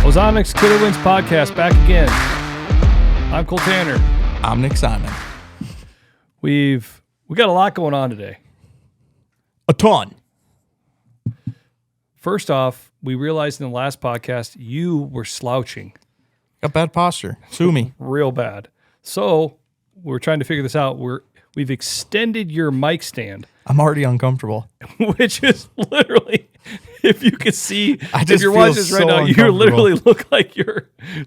Ozonics Killerwinds podcast back again. I'm Cole Tanner. I'm Nick Simon. We got a lot going on today. A ton. First off, we realized in the last podcast you were slouching. Got bad posture. Sue me. Real bad. So we're trying to figure this out. We've extended your mic stand, I'm already uncomfortable. which is literally, if you could see, I if just you're feel watching this right so now, you uncomfortable. literally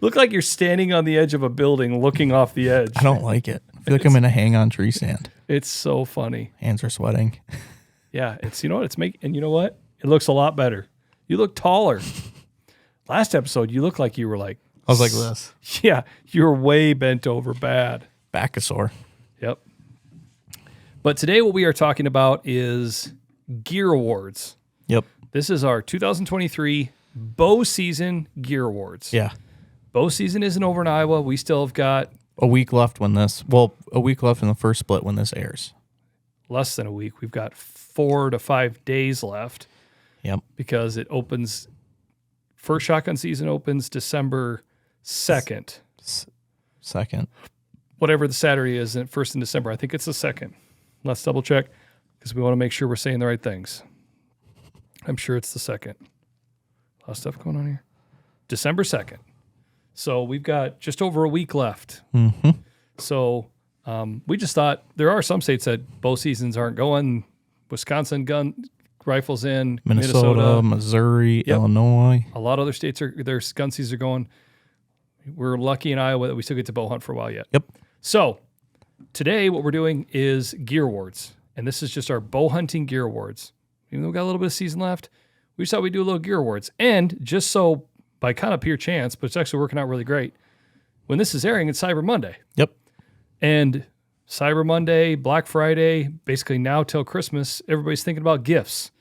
look like you're standing on the edge of a building, looking off the edge. I don't like it. I feel like I'm in a hang-on tree stand. It's so funny. Hands are sweating. Yeah, and you know what? It looks a lot better. You look taller. Last episode, you looked like you were like, I was like this. yeah, you were way bent over bad. Back is sore. Yep. But today what we are talking about is Gear Awards. Yep. This is our 2023 bow season Gear Awards. Yeah. Bow season isn't over in Iowa. We still have got A week left in the first split when this airs. less than a week. We've got 4 to 5 days left Yep. because it opens, first shotgun season opens December 2nd. Second. Whatever the Saturday is, first in December. I think it's the 2nd. Let's double check because we want to make sure we're saying the right things. I'm sure it's the 2nd. A lot of stuff going on here. December 2nd. So we've got just over a week left. Mm-hmm. So we just thought there are some states that bow seasons aren't going. Wisconsin gun rifles in. Minnesota, Missouri, Yep. Illinois. A lot of other states their gun seasons are going. We're lucky in Iowa that we still get to bow hunt for a while yet. Yep. So today what we're doing is Gear Awards. And this is just our bow hunting Gear Awards. Even though we got a little bit of season left, we just thought we'd do a little Gear Awards. And just so by kind of pure chance, but it's actually working out really great, when this is airing, it's Cyber Monday. Yep. And Cyber Monday, Black Friday, basically now till Christmas, everybody's thinking about gifts.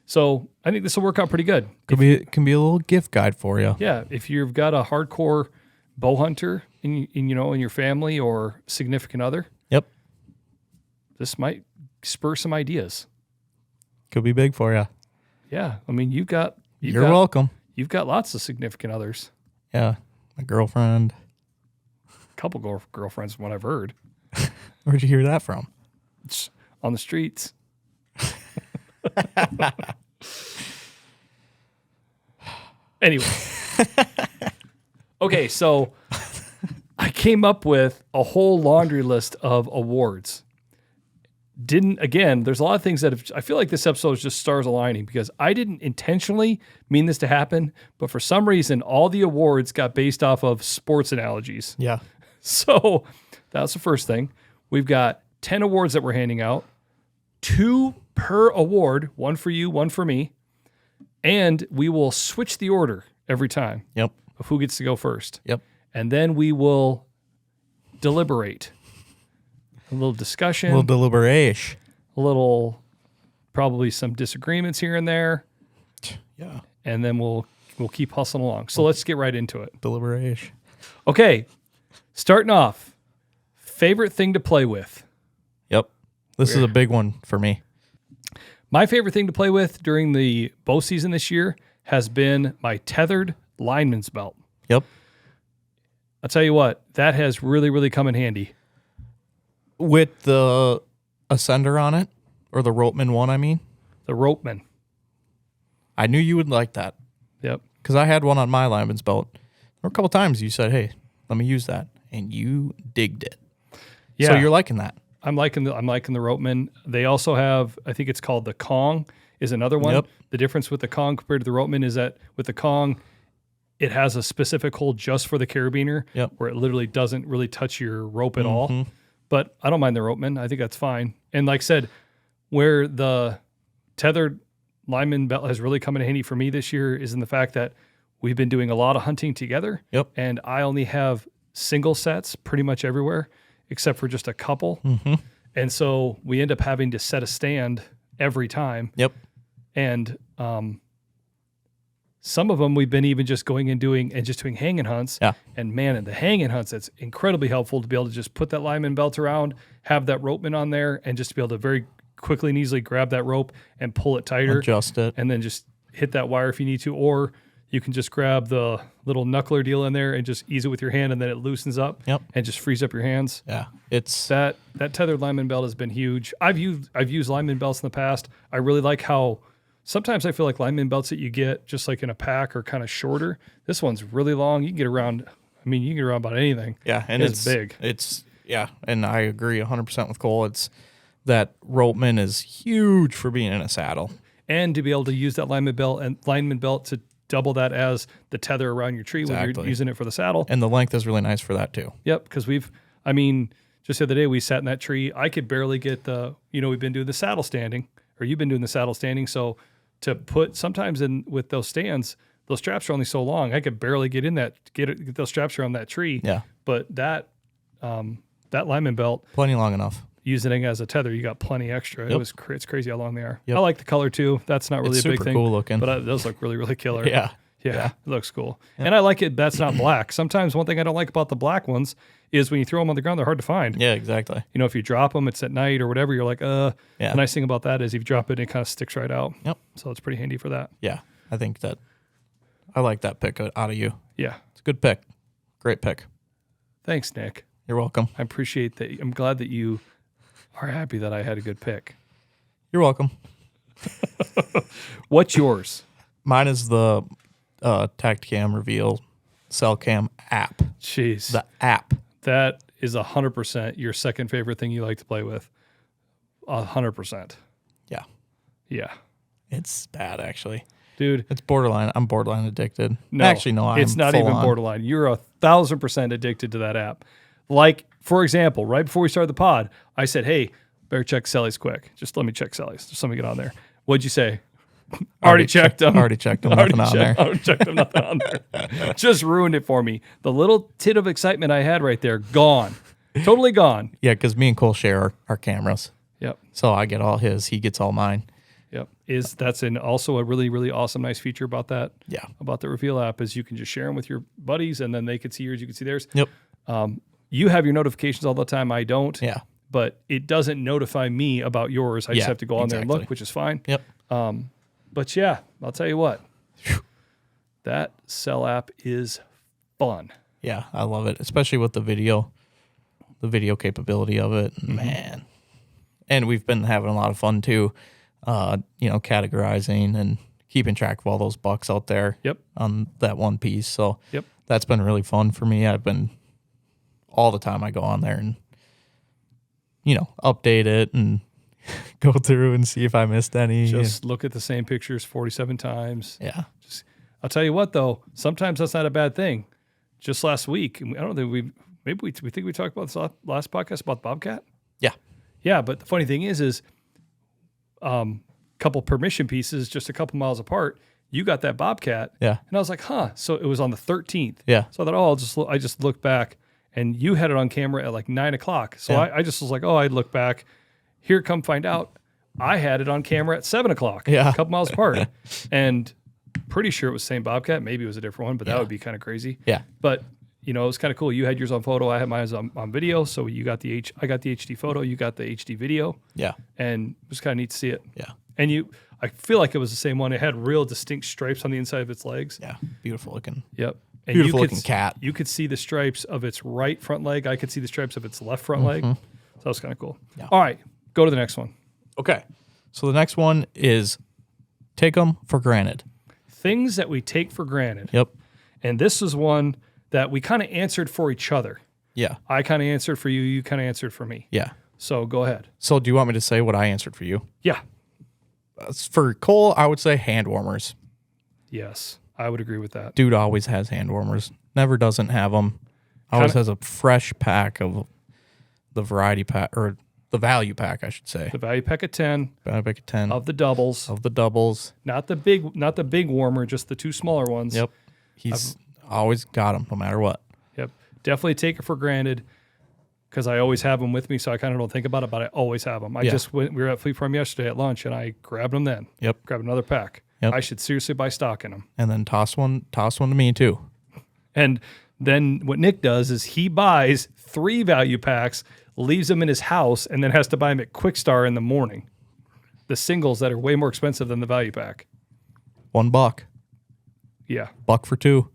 So I think this will work out pretty good. Can be a little gift guide for you. Yeah, if you've got a hardcore bow hunter in your family or significant other, Yep. this might spur some ideas. Could be big for you. Yeah, I mean you're welcome. You've got lots of significant others. Yeah. My girlfriend. A couple girlfriends, from what I've heard, Where'd you hear that from? it's on the streets. Anyway, okay, so I came up with a whole laundry list of awards. There's a lot of things that I feel like this episode is just stars aligning because I didn't intentionally mean this to happen, but for some reason, all the awards got based off of sports analogies. Yeah. So that's the first thing. We've got 10 awards that we're handing out, 2 per award, one for you, one for me, and we will switch the order every time Yep. of who gets to go first. Yep. And then we will deliberate. A little discussion. A little deliberation. Probably some disagreements here and there, Yeah. and then we'll keep hustling along. So let's get right into it. Deliberation. Okay, starting off, favorite thing to play with. Yep. This is a big one for me. My favorite thing to play with during the bow season this year has been my tethered lineman's belt. Yep. I'll tell you what, that has really, really come in handy. With the Ascender on it, or the Ropeman one, I mean. The Ropeman. I knew you would like that Yep. because I had one on my lineman's belt. There were a couple times you said, "Hey, let me use that," and you digged it. Yeah. So you're liking that. I'm liking the Ropeman. They also have, I think it's called the Kong is another one. Yep. The difference with the Kong compared to the Ropeman is that with the Kong, it has a specific hole just for the carabiner Yep. where it literally doesn't really touch your rope at all. But I don't mind the Ropeman. I think that's fine. And like I said, where the tethered lineman belt has really come in handy for me this year is in the fact that we've been doing a lot of hunting together. Yep. And I only have single sets pretty much everywhere except for just a couple. And so we end up having to set a stand every time. Yep. And some of them we've been even just going and doing hanging hunts. Yeah. And man, in the hanging hunts, it's incredibly helpful to be able to just put that lineman belt around, have that ropeman on there, and just to be able to very quickly and easily grab that rope and pull it tighter. Adjust it. And then just hit that wire if you need to. Or You can just grab the little knuckler deal in there and just ease it with your hand, and then it loosens up and just frees up your hands. Yeah, it's that tethered lineman belt has been huge. I've used lineman belts in the past. I really like how sometimes I feel like lineman belts that you get just like in a pack are kind of shorter. This one's really long. You can get around. I mean, you can get around about anything. Yeah, and it's big. And I agree 100% with Cole. It's that ropeman is huge for being in a saddle, and to be able to use that lineman belt to double that as the tether around your tree when you're using it for the saddle. And the length is really nice for that too. Yep, because just the other day we sat in that tree. I could barely get we've been doing the saddle standing, or you've been doing the saddle standing. So to put sometimes in with those stands, those straps are only so long. I could barely get those straps around that tree. Yeah. But that lineman belt, plenty long enough. Using it as a tether, you got plenty extra. Yep. It's crazy how long they are. Yep. I like the color too. That's not really a big thing. Cool looking, but it does look really, really killer. Yeah, it looks cool. Yep. And I like it. That's not black. Sometimes one thing I don't like about the black ones is when you throw them on the ground, they're hard to find. Yeah, exactly. If you drop them, it's at night or whatever. You're like, The nice thing about that is if you drop it, it kind of sticks right out. Yep. So it's pretty handy for that. Yeah, I think that I like that pick out of you. Yeah, it's a good pick. Great pick. Thanks, Nick. You're welcome. I appreciate that. I'm glad that you are happy that I had a good pick. You're welcome. What's yours? Mine is the Tacticam Reveal Cellcam app. Jeez. The app. That is 100% your second favorite thing you like to play with. 100%. Yeah. Yeah. It's bad, actually. Dude. It's borderline. I'm borderline addicted. No. Actually, no, it's not even borderline. You're 1,000% addicted to that app. Like, for example, right before we started the pod, I said, hey, better check Selly's quick. Just let me check Selly's. Just let me get on there. What'd you say? Already checked them. Already checked them. Nothing on there. Already checked them. Nothing on there. Just ruined it for me. The little tit of excitement I had right there, gone. Totally gone. Yeah, because me and Cole share our cameras. Yep. So I get all his. He gets all mine. Yep. That's also a really, really awesome, nice feature about that. Yeah. About the Reveal app is you can just share them with your buddies, and then they can see yours, you can see theirs. Yep. You have your notifications all the time. I don't. Yeah. But it doesn't notify me about yours. I just have to go on there and look, which is fine. Yep. But yeah, I'll tell you what. That Cell app is fun. Yeah, I love it, especially with the video capability of it. Mm-hmm. Man. And we've been having a lot of fun too, categorizing and keeping track of all those bucks out there. Yep. On that one piece. So yep. That's been really fun for me. I've been all the time I go on there and update it and go through and see if I missed any. Just look at the same pictures 47 times. Yeah. I'll tell you what though, sometimes that's not a bad thing. Just last week, I don't think we think we talked about this last podcast about the Bobcat. Yeah. Yeah, but the funny thing is couple permission pieces just a couple miles apart. You got that Bobcat. Yeah. And I was like, so it was on the 13th. Yeah. So I thought, I just looked back, and you had it on camera at like 9:00. So yeah. I just was like, I'd look back. Here, come find out, I had it on camera at 7:00. Yeah. A couple miles apart. And pretty sure it was the same Bobcat. Maybe it was a different one, but that would be kind of crazy. Yeah. But it was kind of cool. You had yours on photo. I had mine on video. So I got the HD photo. You got the HD video. Yeah. And it was kind of neat to see it. Yeah. And I feel like it was the same one. It had real distinct stripes on the inside of its legs. Yeah. Beautiful looking. Yep. And beautiful looking cat. You could see the stripes of its right front leg. I could see the stripes of its left front leg. So that was kind of cool. Yeah. All right. Go to the next one. Okay. So the next one is take them for granted. Things that we take for granted. Yep. And this is one that we kind of answered for each other. Yeah. I kind of answered for you. You kind of answered for me. Yeah. So go ahead. So do you want me to say what I answered for you? Yeah. For Cole, I would say hand warmers. Yes. I would agree with that. Dude always has hand warmers. Never doesn't have them. Always has a fresh pack of the variety pack, or the value pack, I should say. The value pack of 10. Value pack of 10. Of the doubles. Not the big warmer, just the two smaller ones. Yep. He's always got them no matter what. Yep. Definitely take it for granted because I always have them with me, so I kind of don't think about it, but I always have them. We were at Fleet Farm yesterday at lunch, and I grabbed them then. Yep. Grabbed another pack. Yep. I should seriously buy stock in them. And then toss one to me too. And then what Nick does is he buys 3 value packs, leaves them in his house, and then has to buy them at Quick Star in the morning. The singles that are way more expensive than the value pack. $1. Yeah. $1 for 2.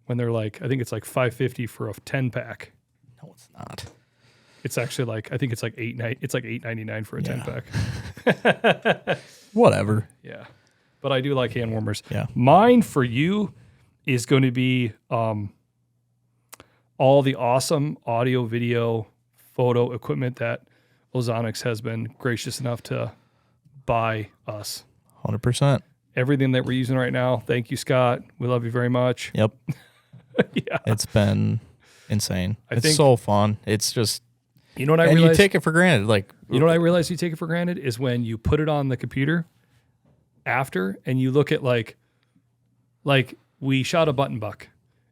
When they're like, I think it's like $5.50 for a 10-pack. No, it's not. It's actually like, I think it's like $8.99 for a 10-pack. Whatever. Yeah. But I do like hand warmers. Yeah. Mine for you is going to be all the awesome audio, video, photo equipment that Ozonics has been gracious enough to buy us. 100%. Everything that we're using right now. Thank you, Scott. We love you very much. Yep. Yeah. It's been insane. I It's think- so fun. It's just, You know what I and realized? you take it for granted. Like, You know what I realized you take it for granted is when you put it on the computer after and you look at like we shot a button buck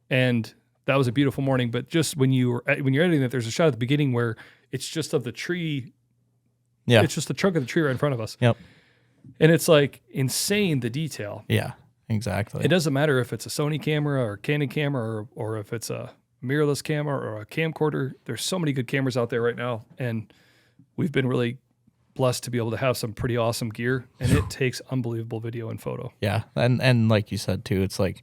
and that was a beautiful morning, but just when you're editing it, there's a shot at the beginning where it's just of the tree. yeah. It's just the trunk of the tree right in front of us. Yep. And it's like insane, the detail. Yeah, exactly. It doesn't matter if it's a Sony camera or Canon camera or if it's a mirrorless camera or a camcorder. There's so many good cameras out there right now. And we've been really blessed to be able to have some pretty awesome gear, and it takes unbelievable video and photo. Yeah. And like you said, too, it's like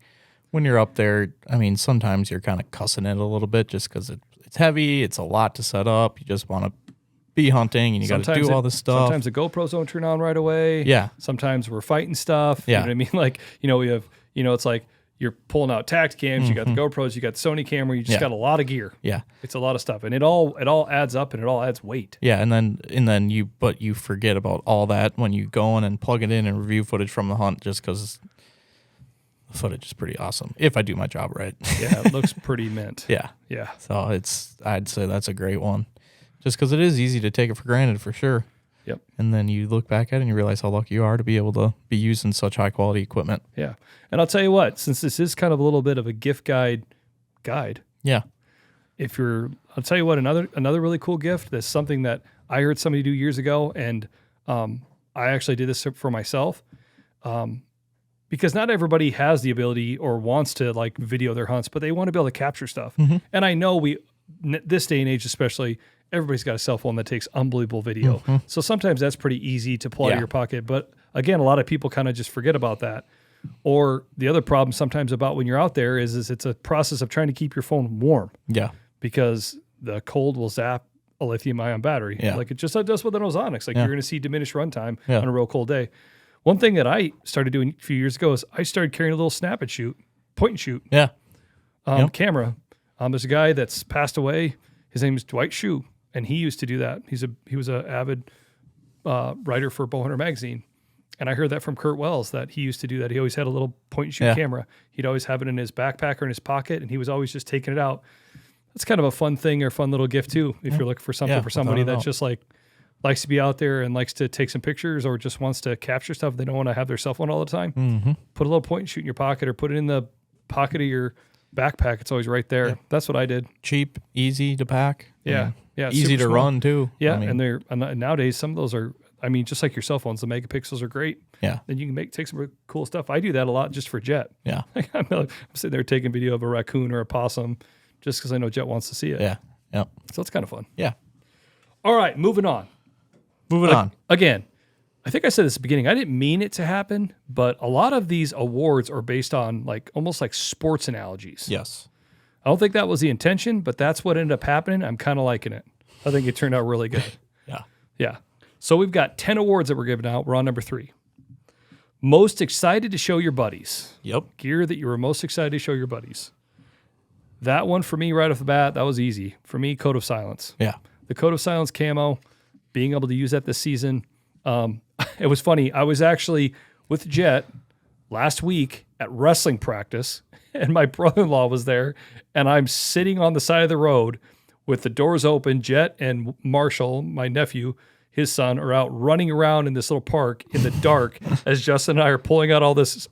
when you're up there, I mean, sometimes you're kind of cussing it a little bit just because it's heavy. It's a lot to set up. You just want to be hunting and you got to do all this stuff. Sometimes the GoPros don't turn on right away. Yeah. Sometimes we're fighting stuff. Yeah. You know what I mean? Like, we have, it's like you're pulling out tact cams, you got the GoPros, you got the Sony camera, you just got a lot of gear. Yeah. It's a lot of stuff. And it all adds up and it all adds weight. Yeah, and then you forget about all that when you go in and plug it in and review footage from the hunt just because the footage is pretty awesome if I do my job right. Yeah, it looks pretty mint. Yeah. Yeah. So I'd say that's a great one, just because it is easy to take it for granted for sure. Yep. And then you look back at it and you realize how lucky you are to be able to be using such high quality equipment. Yeah. And I'll tell you what, since this is kind of a little bit of a gift guide, Yeah. I'll tell you what, another really cool gift. That's something that I heard somebody do years ago, and I actually did this for myself, because not everybody has the ability or wants to like video their hunts, but they want to be able to capture stuff. Mm-hmm. And I know this day and age especially, everybody's got a cell phone that takes unbelievable video. Mm-hmm. So sometimes that's pretty easy to pull out of your pocket. But again, a lot of people kind of just forget about that. Or the other problem sometimes about when you're out there is it's a process of trying to keep your phone warm. Yeah. Because the cold will zap a lithium-ion battery. Yeah. Like it just does with an Ozonics. Like you're going to see diminished runtime Yeah. on a real cold day. One thing that I started doing a few years ago is I started carrying a little snap and shoot, point and shoot Yeah. camera. There's a guy that's passed away. His name is Dwight Shue, and he used to do that. He was an avid writer for Bowhunter magazine. And I heard that from Kurt Wells that he used to do that. He always had a little point and shoot camera. He'd always have it in his backpack or in his pocket, and he was always just taking it out. That's kind of a fun thing or fun little gift too. If you're looking for something for somebody that just like likes to be out there and likes to take some pictures or just wants to capture stuff. They don't want to have their cell phone all the time. Mm-hmm. Put a little point and shoot in your pocket or put it in the pocket of your backpack. It's always right there. That's what I did. Cheap, easy to pack. Yeah. Yeah. Easy to super small. run too. Yeah. I mean, and nowadays some of those are, just like your cell phones, the megapixels are great. Yeah. And you can take some really cool stuff. I do that a lot just for Jet. Yeah. I'm sitting there taking video of a raccoon or a possum just because I know Jet wants to see it. Yeah. Yep. So it's kind of fun. Yeah. All right, moving on. Again, I think I said this at the beginning. I didn't mean it to happen, but a lot of these awards are based on almost like sports analogies. Yes. I don't think that was the intention, but that's what ended up happening. I'm kind of liking it. I think it turned out really good. Yeah. Yeah. So we've got 10 awards that we're giving out. We're on number 3. Most excited to show your buddies. Yep. Gear that you were most excited to show your buddies. That one for me right off the bat, that was easy. For me, Code of Silence. Yeah. The Code of Silence camo, being able to use that this season. It was funny. I was actually with Jet last week at wrestling practice, and my brother-in-law was there, and I'm sitting on the side of the road with the doors open. Jet and Marshall, my nephew, his son, are out running around in this little park in the dark as Justin and I are pulling out all this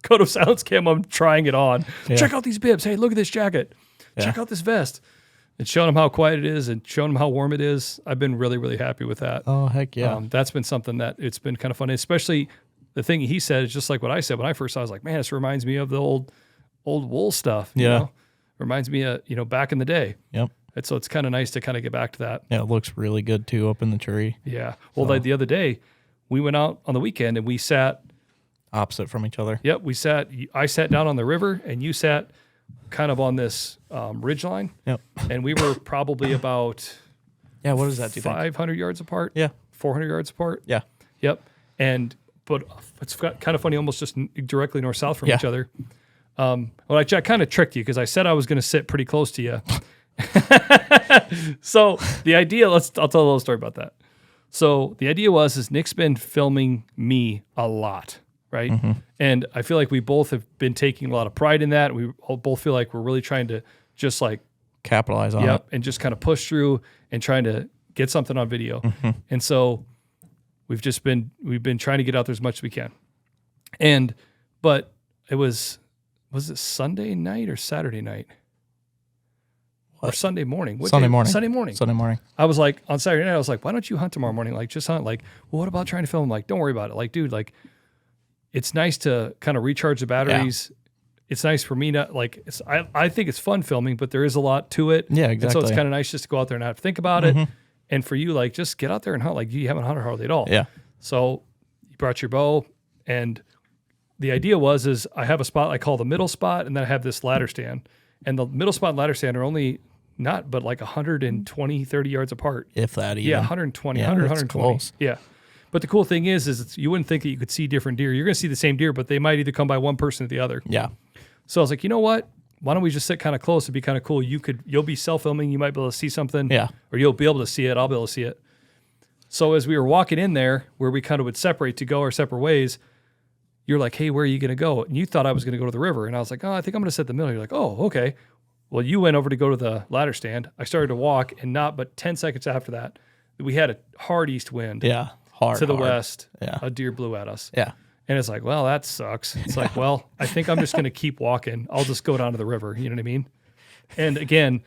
Code of Silence camo. I'm trying it on. Yeah. Check out these bibs. Hey, look at this jacket. Check out this vest. And showing them how quiet it is and showing them how warm it is. I've been really, really happy with that. Oh, heck yeah. That's been something that it's been kind of fun. Especially the thing he said is just like what I said when I first saw it. I was like, man, this reminds me of the old wool stuff. You know? Reminds me of, back in the day. Yep. And so it's kind of nice to kind of get back to that. Yeah, it looks really good too up in the tree. Yeah. Well, like the other day, we went out on the weekend and we sat opposite from each other. Yep. I sat down on the river and you sat kind of on this ridge line. Yep. And we were probably about what is that? Do you 500 yards apart? Yeah. 400 yards apart? Yeah. Yep. But it's kind of funny, almost just directly north-south from each other. Well, I kind of tricked you because I said I was going to sit pretty close to you. So the idea, I'll tell a little story about that. So the idea is Nick's been filming me a lot, right? Mm-hmm. And I feel like we both have been taking a lot of pride in that. We both feel like we're really trying to just like capitalize on it. And just kind of push through and trying to get something on video. Mm-hmm. And so we've been trying to get out there as much as we can. But it was it Sunday night or Saturday night? Or Sunday morning? Sunday morning. Sunday morning. I was like, on Saturday night, I was like, why don't you hunt tomorrow morning? Like, just hunt. Like, well, what about trying to film? I'm like, don't worry about it. Like, dude, like, it's nice to kind of recharge the batteries. Yeah. It's nice for me not, like, I think it's fun filming, but there is a lot to it. Yeah, exactly. And so it's kind of nice just to go out there and not have to think about it. And for you, like, just get out there and hunt. Like, you haven't hunted hardly at all. Yeah. So you brought your bow, and the idea is I have a spot I call the middle spot, and then I have this ladder stand. And the middle spot and ladder stand are only not but like 120, 30 yards apart. If that even. Yeah, 120, 120. Close. Yeah. But the cool thing is you wouldn't think that you could see different deer. You're going to see the same deer, but they might either come by one person or the other. Yeah. So I was like, you know what? Why don't we just sit kind of close? It'd be kind of cool. You'll be self-filming. You might be able to see something. Yeah. Or you'll be able to see it. I'll be able to see it. So as we were walking in there, where we kind of would separate to go our separate ways, you're like, hey, where are you going to go? And you thought I was going to go to the river. And I was like, oh, I think I'm going to sit in the middle. You're like, oh, okay. Well, you went over to go to the ladder stand. I started to walk, and not but 10 seconds after that, we had a hard east wind. Yeah, hard. To the west. Yeah. A deer blew at us. Yeah. And it's like, well, that sucks. It's like, well, I think I'm just going to keep walking. I'll just go down to the river. You know what I mean? And again,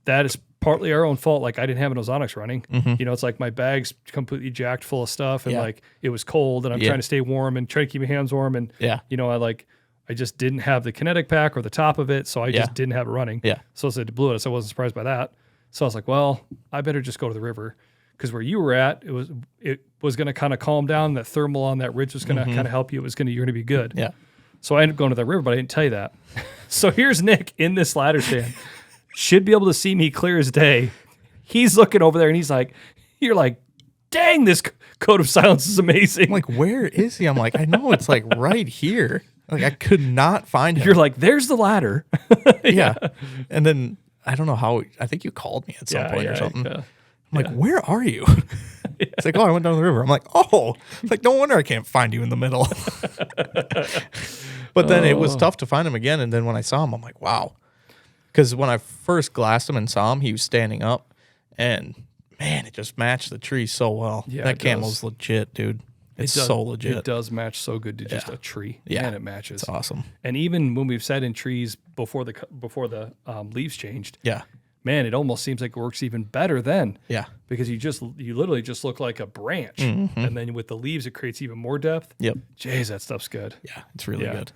that is partly our own fault. Like, I didn't have an ozonics running. Mm-hmm. You know, it's like my bag's completely jacked full of stuff, and like it was cold, and I'm trying to stay warm and try to keep my hands warm. And you know, I just didn't have the kinetic pack or the top of it, so I just didn't have it running. Yeah. So it blew it. So I wasn't surprised by that. So I was like, well, I better just go to the river, because where you were at, it was going to kind of calm down. That thermal on that ridge was going to kind of help you. You're going to be good. Yeah. So I ended up going to the river, but I didn't tell you that. So here's Nick in this ladder stand. Should be able to see me clear as day. He's looking over there, and he's like, you're like, dang, this code of silence is amazing. I'm like, where is he? I'm like, I know it's like right here. Like, I could not find him. You're like, there's the ladder. Yeah. And then I don't know how, I think you called me at some point or something. I'm like, where are you? It's like, oh, I went down the river. I'm like, oh, it's like, no wonder I can't find you in the middle. But then it was tough to find him again. And then when I saw him, I'm like, wow. Because when I first glassed him and saw him, he was standing up, and man, it just matched the tree so well. Yeah, that camel's legit, dude. It's so legit. It does match so good to just a tree. Yeah, and it matches. It's awesome. And even when we've sat in trees before the leaves changed, man, it almost seems like it works even better then. Yeah, because you literally just look like a branch, and then with the leaves, it creates even more depth. Yep. Jeez, that stuff's good. Yeah, it's really good.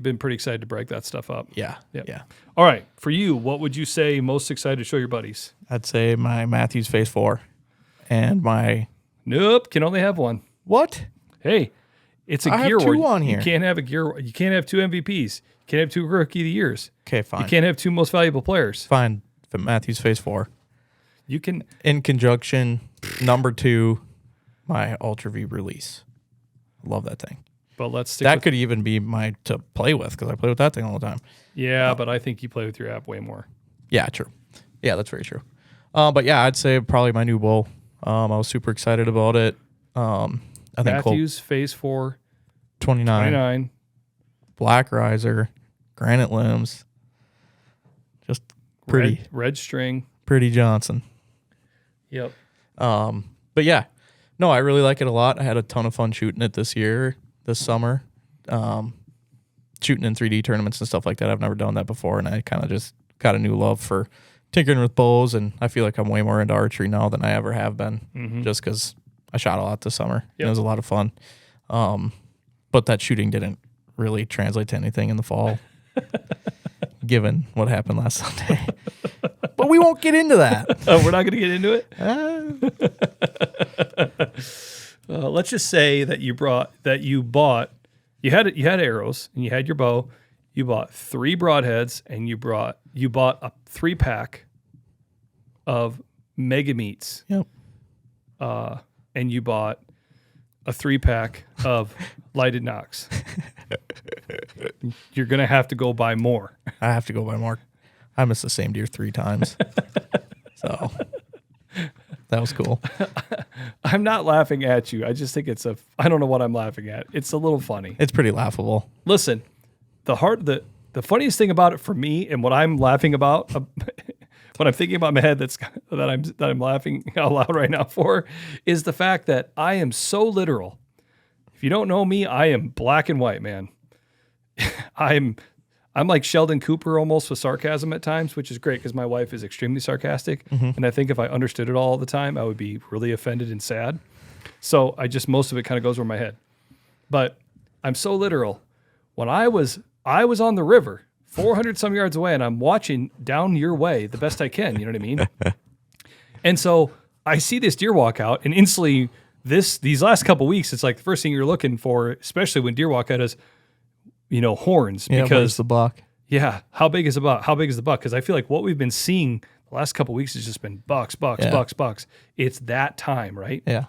Been pretty excited to break that stuff up. Yeah. Yep. Yeah. All right. For you, what would you say most excited to show your buddies? I'd say my Matthews Phase 4 and my... Nope. Can only have one. What? Hey, it's a I gear have two on here. You can't have you can't have two MVPs. You can't have two Rookie of the Years. Okay, fine. You can't have two most valuable players. Fine. Matthews Phase 4. You can... In conjunction, number 2, my Ultraview release. Love that thing. But let's stick that could even be my to play with, because I play with that thing all the time. Yeah, but I think you play with your app way more. Yeah, true. Yeah, that's very true. But yeah, I'd say probably my new bow. I was super excited about it. I think Matthews Phase 4, 29, Black Riser, granite limbs, just pretty red string, pretty Johnson. Yep. But yeah, no, I really like it a lot. I had a ton of fun shooting it this summer, shooting in 3D tournaments and stuff like that. I've never done that before, and I kind of just got a new love for tinkering with bows, and I feel like I'm way more into archery now than I ever have been, just because I shot a lot this summer. Yep. It was a lot of fun. But that shooting didn't really translate to anything in the fall, given what happened last Sunday. But we won't get into that. We're not going to get into it? Let's just say that you bought You had arrows and you had your bow. You bought 3 broadheads and you bought a 3-pack of mega meats. Yep. And you bought a 3-pack of lighted knocks. You're gonna have to go buy more. I have to go buy more. I missed the same deer 3 times. So that was cool. I'm not laughing at you. I just think I don't know what I'm laughing at. It's a little funny. It's pretty laughable. Listen, the funniest thing about it for me and what I'm laughing about, what I'm thinking about in my head that I'm laughing out loud right now for, is the fact that I am so literal. If you don't know me, I am black and white, man. I'm like Sheldon Cooper almost with sarcasm at times, which is great because my wife is extremely sarcastic. And I think if I understood it all the time, I would be really offended and sad. So most of it kind of goes over my head. But I'm so literal. When I was on the river, 400 some yards away, and I'm watching down your way the best I can, you know what I mean? And so I see this deer walk out, and instantly these last couple weeks, it's like the first thing you're looking for, especially when deer walk out, is horns. Yeah, because where's the buck? Yeah, how big is the buck? Because I feel like what we've been seeing the last couple weeks has just been bucks. It's that time, right? Yeah.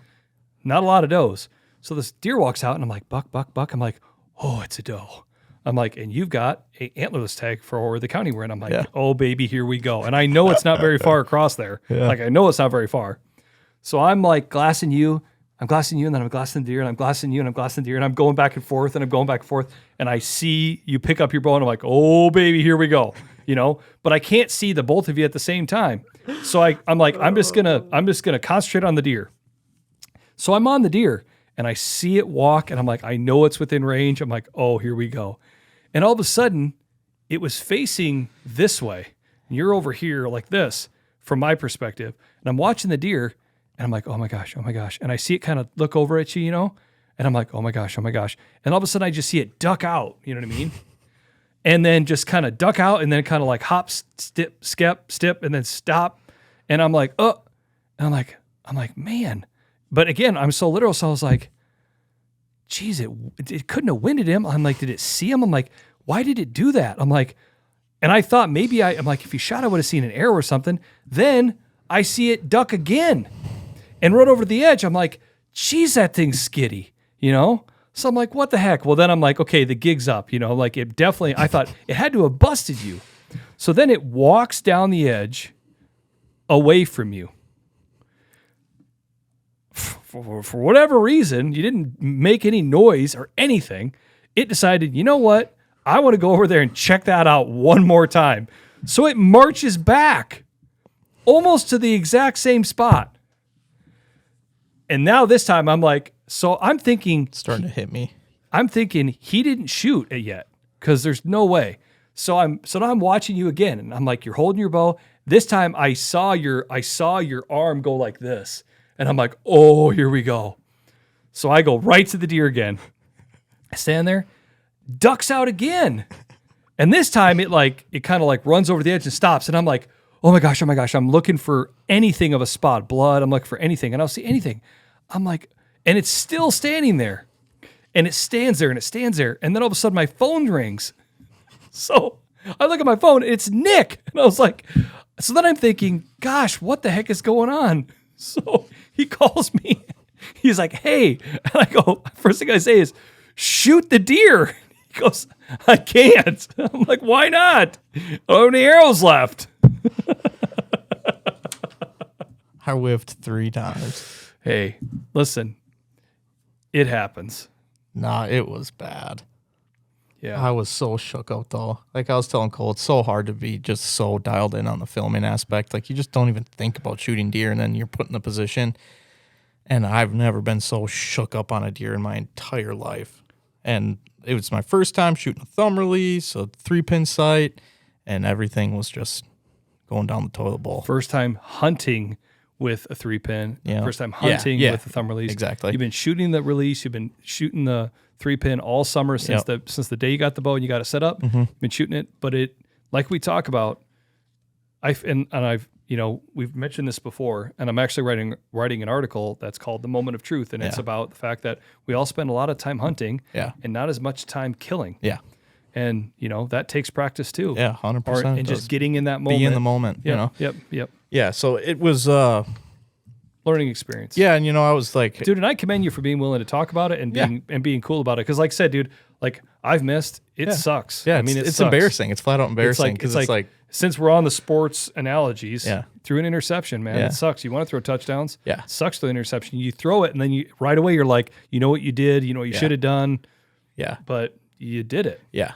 Not a lot of does. So this deer walks out, and I'm like, buck. I'm like, oh, it's a doe. I'm like, and you've got a antlerless tag for the county we're in. I'm like, oh, baby, here we go. And I know it's not very far across there. Yeah. Like, I know it's not very far. So I'm like glassing you. I'm glassing you, and then I'm glassing the deer, and I'm glassing you, and I'm glassing the deer, and I'm going back and forth, and I see you pick up your bow, and I'm like, oh, baby, here we go, But I can't see the both of you at the same time. So I'm like, I'm just gonna concentrate on the deer. So I'm on the deer, and I see it walk, and I'm like, I know it's within range. I'm like, oh, here we go. And all of a sudden, it was facing this way. And you're over here like this from my perspective. And I'm watching the deer, and I'm like, oh my gosh. And I see it kind of look over at you, and I'm like, oh my gosh. And all of a sudden, I just see it duck out, you know what I mean? And then just kind of duck out, and then kind of like hop, step, and then stop. And I'm like, oh. And I'm like, man. But again, I'm so literal, so I was like, geez, it couldn't have winded him. I'm like, did it see him? I'm like, why did it do that? I'm like, and I thought maybe I'm like, if he shot, I would have seen an arrow or something. Then I see it duck again and run over the edge. I'm like, geez, that thing's skitty, So I'm like, what the heck? Well, then I'm like, okay, the gig's up, like it definitely, I thought it had to have busted you. So then it walks down the edge away from you. For whatever reason, you didn't make any noise or anything. It decided, you know what? I want to go over there and check that out one more time. So it marches back almost to the exact same spot. And now this time I'm like, so I'm thinking. It's starting to hit me. I'm thinking he didn't shoot it yet because there's no way. So now I'm watching you again, and I'm like, you're holding your bow. This time I saw your arm go like this. And I'm like, oh, here we go. So I go right to the deer again. I stand there, ducks out again. And this time it kind of like runs over the edge and stops. And I'm like, oh my gosh. I'm looking for anything of a spot, blood. I'm looking for anything. And I don't see anything. I'm like, and it's still standing there. And it stands there. And then all of a sudden my phone rings. So I look at my phone, it's Nick. And I was like, so then I'm thinking, gosh, what the heck is going on? So he calls me. He's like, hey. And I go, first thing I say is, shoot the deer. He goes, I can't. I'm like, why not? I don't have any arrows left. I whiffed 3 times. Hey, listen, it happens. Nah, it was bad. Yeah. I was so shook up, though. Like I was telling Cole, it's so hard to be just so dialed in on the filming aspect. Like you just don't even think about shooting deer, and then you're put in the position. And I've never been so shook up on a deer in my entire life. And it was my first time shooting a thumb release, a 3-pin sight, and everything was just going down the toilet bowl. First time hunting with a 3-pin. Yeah. First time hunting with a thumb release. Exactly. You've been shooting the release. You've been shooting the 3-pin all summer since the day you got the bow and you got it set up. Mm-hmm. Been shooting it, but it, like we talk about, I've we've mentioned this before, and I'm actually writing an article that's called The Moment of Truth, and it's about the fact that we all spend a lot of time hunting and not as much time killing. Yeah. And, that takes practice too. Yeah, 100%. And just getting in that moment. Be in the moment, Yep. Yeah, so it was learning experience. Yeah, and I was like, dude, and I commend you for being willing to talk about it and being cool about it. Because like I said, dude, like I've missed. It sucks. Yeah, I mean, it's embarrassing. It's flat out embarrassing because it's like since we're on the sports analogies, through an interception, man, it sucks. You want to throw touchdowns. Yeah, it sucks to the interception. You throw it, and then you right away you're like, you know what you did, you know what you should have done. Yeah, but you did it. Yeah.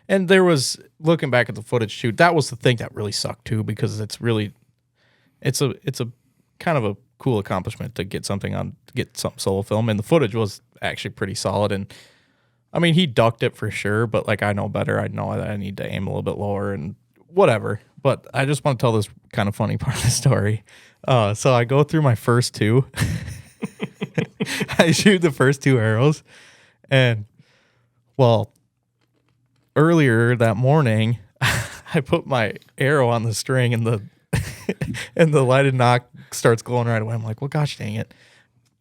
And there was, looking back at the footage too, that was the thing that really sucked too, because it's a kind of a cool accomplishment to get something solo film, and the footage was actually pretty solid. And I mean, he ducked it for sure, but like I know better. I know that I need to aim a little bit lower and whatever. But I just want to tell this kind of funny part of the story. So I go through my first two. I shoot the first 2 arrows, and earlier that morning, I put my arrow on the string, and the lighted knock starts glowing right away. I'm like, well, gosh dang it.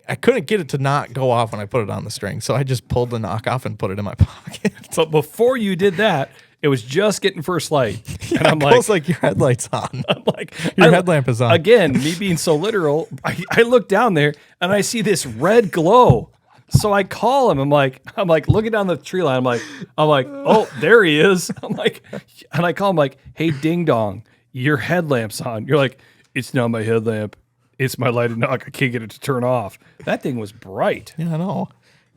I couldn't get it to not go off when I put it on the string, so I just pulled the knock off and put it in my pocket. But before you did that, it was just getting first light. Yeah, and I'm like, your headlight's on. I'm like, your headlamp is on. Again, me being so literal, I look down there, and I see this red glow. So I call him. I'm like looking down the tree line. I'm like, oh, there he is. And I call him like, hey, ding dong, your headlamp's on. You're like, it's not my headlamp. It's my lighted knock. I can't get it to turn off. That thing was bright. Yeah, I know.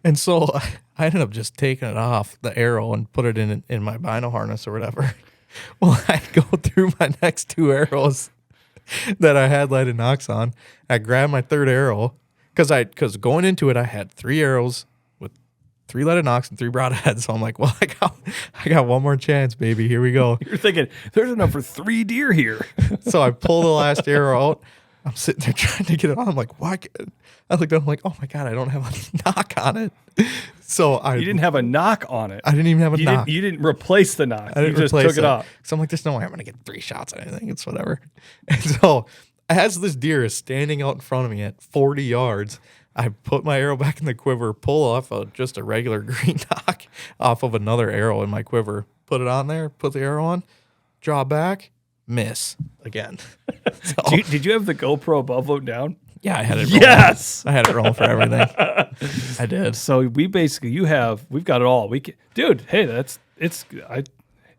And so I ended up just taking it off the arrow and put it in my bino harness or whatever. Well, I go through my next 2 arrows that I had lighted knocks on. I grab my 3rd arrow. Because going into it, I had 3 arrows with 3 lighted knocks and 3 broadheads. So I'm like, well, I got one more chance, baby. Here we go. You're thinking, there's enough for 3 deer here. So I pull the last arrow out. I'm sitting there trying to get it on. I'm like, why? I looked up, I'm like, oh my God, I don't have a knock on it. So you didn't have a knock on it. I didn't even have a knock. You didn't replace the knock. I didn't just replace took it off. So I'm like, there's no way I'm going to get 3 shots at anything. It's whatever. And so as this deer is standing out in front of me at 40 yards, I put my arrow back in the quiver, pull off just a regular green knock off of another arrow in my quiver, put it on there, put the arrow on, draw back, miss again. So, did you have the GoPro above load down? Yeah, I had it rolling. Yes! I had it rolling for everything. I did. So we've got it all. Dude, hey, it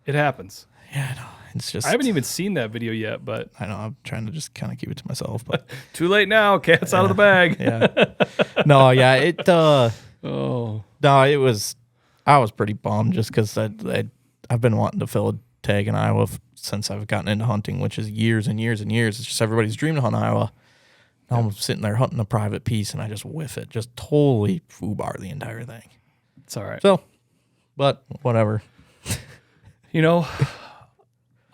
happens. Yeah, I know. It's just, I haven't even seen that video yet, but I know I'm trying to just kind of keep it to myself. But too late now. Cat's out of the bag. Yeah. No, yeah. No, it was. I was pretty bummed just because I've been wanting to fill a tag in Iowa since I've gotten into hunting, which is years and years and years. It's just everybody's dream to hunt Iowa. Now I'm sitting there hunting a private piece, and I just whiff it, just totally foobar the entire thing. It's all right. So, but whatever.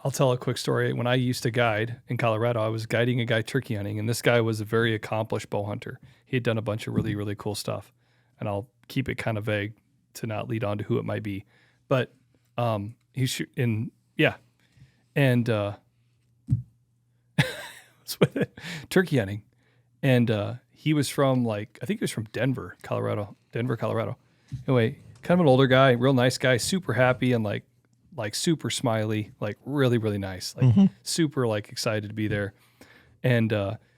I'll tell a quick story. When I used to guide in Colorado, I was guiding a guy turkey hunting, and this guy was a very accomplished bow hunter. He had done a bunch of really, really cool stuff, and I'll keep it kind of vague to not lead on to who it might be. But he's turkey hunting, and he was from I think he was from Denver, Colorado. Anyway, kind of an older guy, real nice guy, super happy and like super smiley, like really, really nice, super excited to be there. And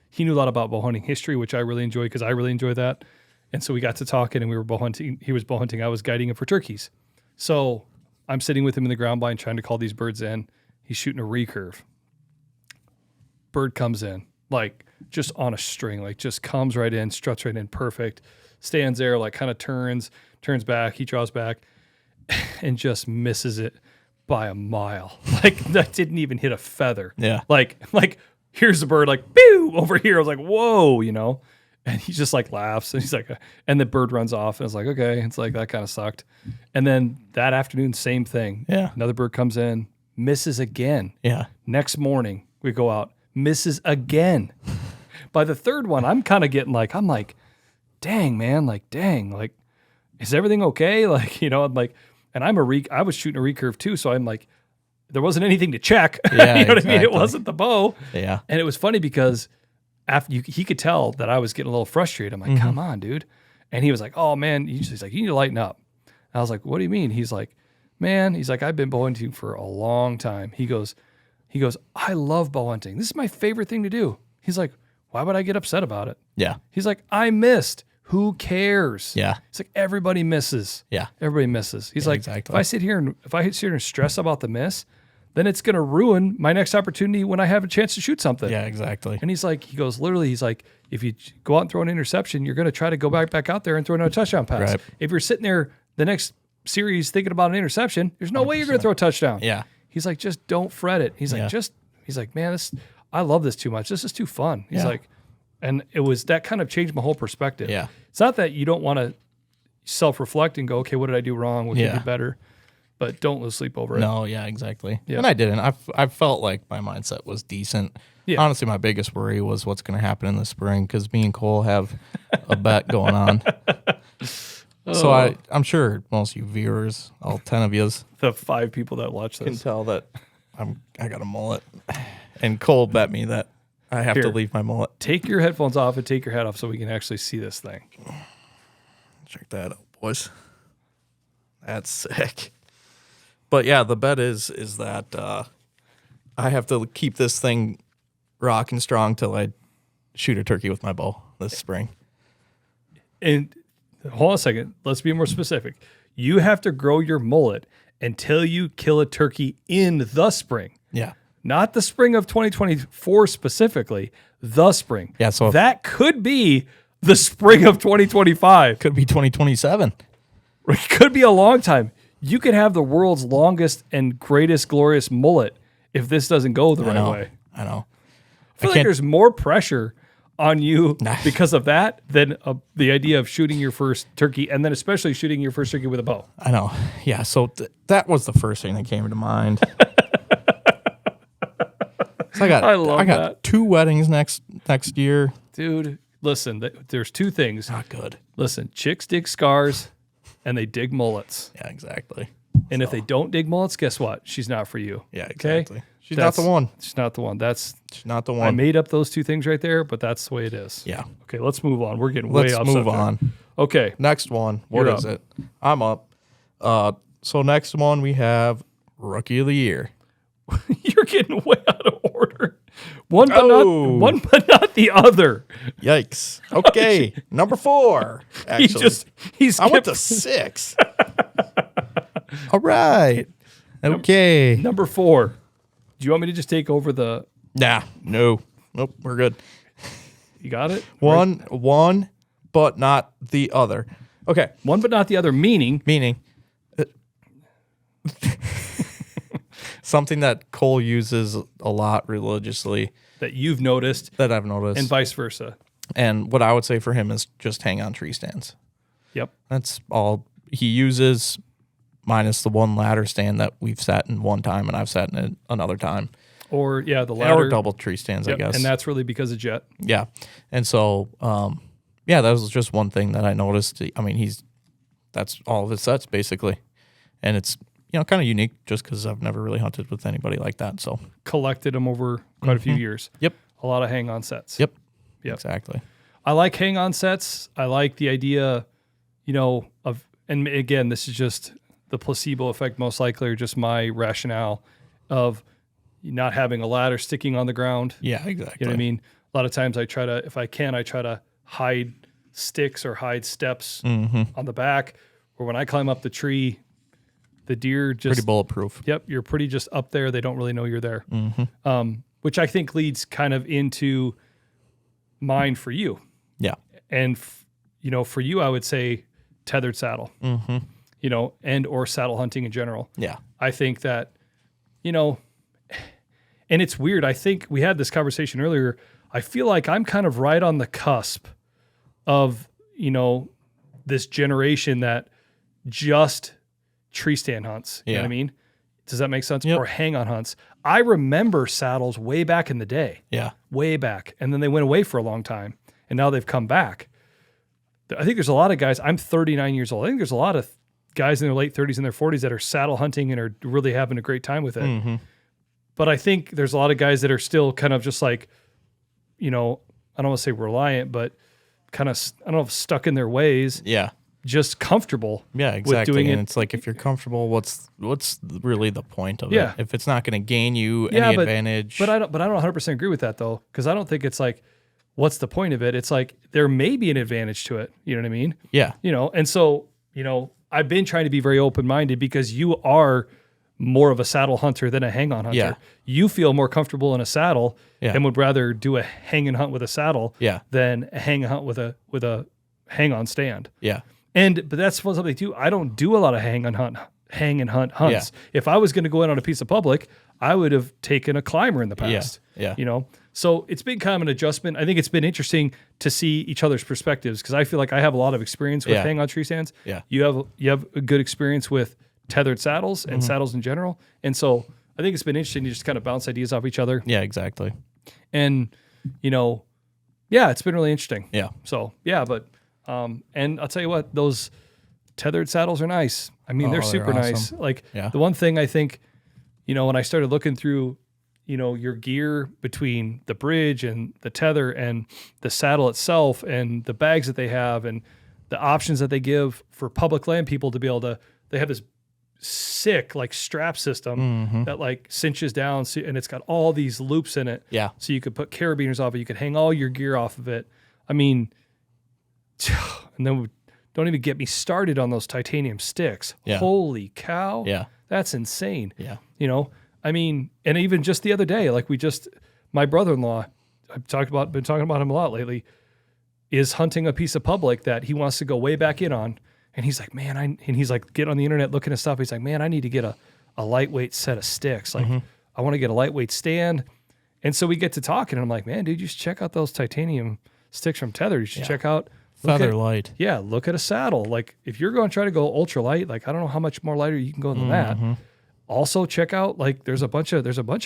he knew a lot about bow hunting history, which I really enjoy because I really enjoy that. And so we got to talking and we were bow hunting. He was bow hunting. I was guiding him for turkeys. So I'm sitting with him in the ground blind trying to call these birds in. He's shooting a recurve. Bird comes in, just on a string, just comes right in, struts right in, perfect. Stands there, kind of turns back. He draws back and just misses it by a mile. That didn't even hit a feather. Yeah. Here's the bird, pew, over here. I was like, whoa, And he just laughs and he's like, and the bird runs off. And it's like, okay. It's that kind of sucked. And then that afternoon, same thing. Yeah. Another bird comes in, misses again. Yeah. Next morning, we go out, misses again. By the third one, I'm kind of getting I'm like, dang, man, dang, is everything okay? I'm and I was shooting a recurve too. So I'm there wasn't anything to check. Yeah, you know what I mean? It exactly. wasn't the bow. Yeah. And it was funny because he could tell that I was getting a little frustrated. I'm like, Mm-hmm. come on, dude. And he was like, oh man, he's like, you need to lighten up. I was like, what do you mean? He's like, man, he's like, I've been bow hunting for a long time. He goes, I love bow hunting. This is my favorite thing to do. He's like, why would I get upset about it? Yeah. He's like, I missed. Who cares? Yeah. It's like everybody misses. Yeah. Everybody misses. He's like, exactly. if I sit here and stress about the miss, then it's going to ruin my next opportunity when I have a chance to shoot something. Yeah, exactly. And he's like, he's like, if you go out and throw an interception, you're going to try to go back out there and throw another touchdown pass. Right. If you're sitting there the next series thinking about an interception, there's no way you're going to throw a touchdown. Yeah. He's like, just don't fret it. He's like, man, I love this too much. This is too fun. He's like, and it was that kind of changed my whole perspective. Yeah. It's not that you don't want to self-reflect and go, okay, what did I do wrong? What could be better? But don't lose sleep over it. No, yeah, exactly. Yeah. And I didn't. I felt like my mindset was decent. Yeah. Honestly, my biggest worry was what's going to happen in the spring because me and Cole have a bet going on. So I'm sure most of you viewers, all 10 of yous, The 5 people that watch can this. tell that I got a mullet. And Cole bet me that I have to Here. leave my mullet. Take your headphones off and take your hat off so we can actually see this thing. Check that out, boys. That's sick. But yeah, the bet is that I have to keep this thing rocking strong till I shoot a turkey with my bow this spring. And hold on a second. Let's be more specific. You have to grow your mullet until you kill a turkey in the spring. Yeah. Not the spring of 2024 specifically, the spring. Yeah, so that could be the spring of 2025. could be 2027. It could be a long time. You could have the world's longest and greatest glorious mullet if this doesn't go the right way. I know. I feel like there's more pressure on you Nah. because of that than the idea of shooting your first turkey, and then especially shooting your first turkey with a bow. I know. Yeah, so that was the first thing that came to mind. So I love got that. 2 weddings next year. Dude, listen, there's 2 things. Not good. Listen, chicks dig scars and they dig mullets. Yeah, exactly. And if they don't dig mullets, guess what? She's not for you. Yeah, Okay? exactly. She's not the one. She's not the one. She's not the I one. made up those 2 things right there, but that's the way it is. Yeah. Okay, let's move on. We're getting Let's way off move subject. on. Okay. Next one. What You're is up. it? I'm up. So next one we have Rookie of the Year. You're getting way out of order. One but Oh. not the other. Yikes. Okay. Number 4. Actually. He's I went to 6. All right. Okay. number 4. Do you want me to just take over the Nah. No. Nope. We're good. You got it? One, but not the other. Okay. One but not the other, meaning Meaning something that Cole uses a lot religiously that you've noticed that I've noticed. and vice versa. And what I would say for him is just hang on tree stands. Yep. That's all he uses, minus the one ladder stand that we've sat in one time and I've sat in it another time. Or the ladder. Or double tree stands, Yep, I guess. and that's really because of Jet. Yeah. And so, that was just one thing that I noticed. I mean, that's all of his sets basically. And it's, kind of unique just because I've never really hunted with anybody like that. So Collected them over quite a few years. Yep. A lot of hang-on sets. Yep. Yep. Exactly. I like hang-on sets. I like the idea, of, and again, this is just the placebo effect, most likely, or just my rationale of not having a ladder sticking on the ground. Yeah, exactly. You know what I mean? A lot of times I try to hide sticks or hide steps on the back, or when I climb up the tree, the deer just Pretty bulletproof. Yep, you're pretty just up there. They don't really know you're there, which I think leads kind of into mine for you. Yeah. And for you, I would say tethered saddle. And or saddle hunting in general. Yeah. I think that, and it's weird. I think we had this conversation earlier. I feel like I'm kind of right on the cusp of, this generation that just tree stand hunts. You know what I mean? Does that make sense? Yep. Or hang on hunts. I remember saddles way back in the day, Yeah. way back. And then they went away for a long time and now they've come back. I think there's a lot of guys, I'm 39 years old. I think there's a lot of guys in their late 30s and their 40s that are saddle hunting and are really having a great time with it. Mm-hmm. But I think there's a lot of guys that are still kind of just like, I don't want to say reliant, but kind of, I don't know, stuck in their ways. Yeah. Just comfortable. Yeah, exactly. With doing and it. It's like, if you're comfortable, what's really the point of Yeah. it? If it's not going to gain you any advantage. But I don't 100% agree with that though, because I don't think it's like, what's the point of it? It's like there may be an advantage to it. You know what I mean? Yeah. And so I've been trying to be very open-minded because you are more of a saddle hunter than a hang-on hunter. Yeah. You feel more comfortable in a saddle Yeah. and would rather do a hang and hunt with a saddle Yeah. than a hang and hunt with a hang-on stand. Yeah. But that's something too. I don't do a lot of hang and hunt hunts. Yeah. If I was going to go in on a piece of public, I would have taken a climber in the past. Yeah. So it's been kind of an adjustment. I think it's been interesting to see each other's perspectives because I feel like I have a lot of experience with hang on tree stands. Yeah. You have a good experience with tethered saddles and saddles in general. And so I think it's been interesting to just kind of bounce ideas off each other. Yeah, exactly. And, it's been really interesting. Yeah. So, but, and I'll tell you what, those tethered saddles are nice. I mean, they're super awesome. nice. Like Yeah. the one thing I think, when I started looking through, your gear between the bridge and the tether and the saddle itself and the bags that they have and the options that they give for public land people to be able to, they have this sick like strap system that like cinches down and it's got all these loops in it. Yeah. So you could put carabiners off it. You could hang all your gear off of it. I mean, and then don't even get me started on those titanium sticks. Yeah. Holy cow. Yeah. That's insane. Yeah. I mean, and even just the other day, like my brother-in-law, been talking about him a lot lately, is hunting a piece of public that he wants to go way back in on. And he's like, man, and he's like, get on the internet looking at stuff. He's like, man, I need to get a lightweight set of sticks. Like, I want to get a lightweight stand. And so we get to talking, and I'm like, man, dude, you should check out those titanium sticks from Tether. You should check out Feather light. Yeah, look at a saddle. Like, if you're going to try to go ultra light, like, I don't know how much more lighter you can go than that. Also, check out like there's a bunch of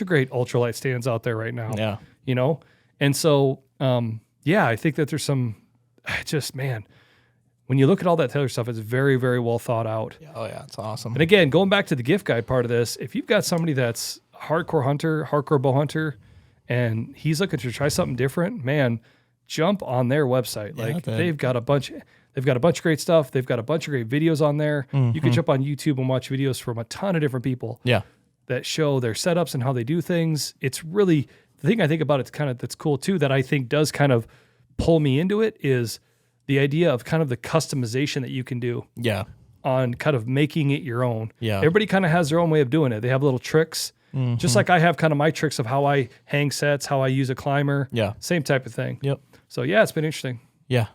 great ultralight stands out there right now. Yeah. And so I think that there's some man, when you look at all that tether stuff, it's very, very well thought out. Oh yeah, it's awesome. And again, going back to the gift guide part of this, if you've got somebody that's a hardcore bow hunter, and he's looking to try something different, man, jump on their website. Like they've got a bunch of great stuff. They've got a bunch of great videos on there. You can jump on YouTube and watch videos from a ton of different people. Yeah. That show their setups and how they do things. It's really the thing I think about that's cool too, that I think does kind of pull me into it, is the idea of kind of the customization that you can do. Yeah. On kind of making it your own. Yeah. Everybody kind of has their own way of doing it. They have little tricks. Just like I have kind of my tricks of how I hang sets, how I use a climber. Yeah. Same type of thing. Yep. So it's been interesting. Yeah.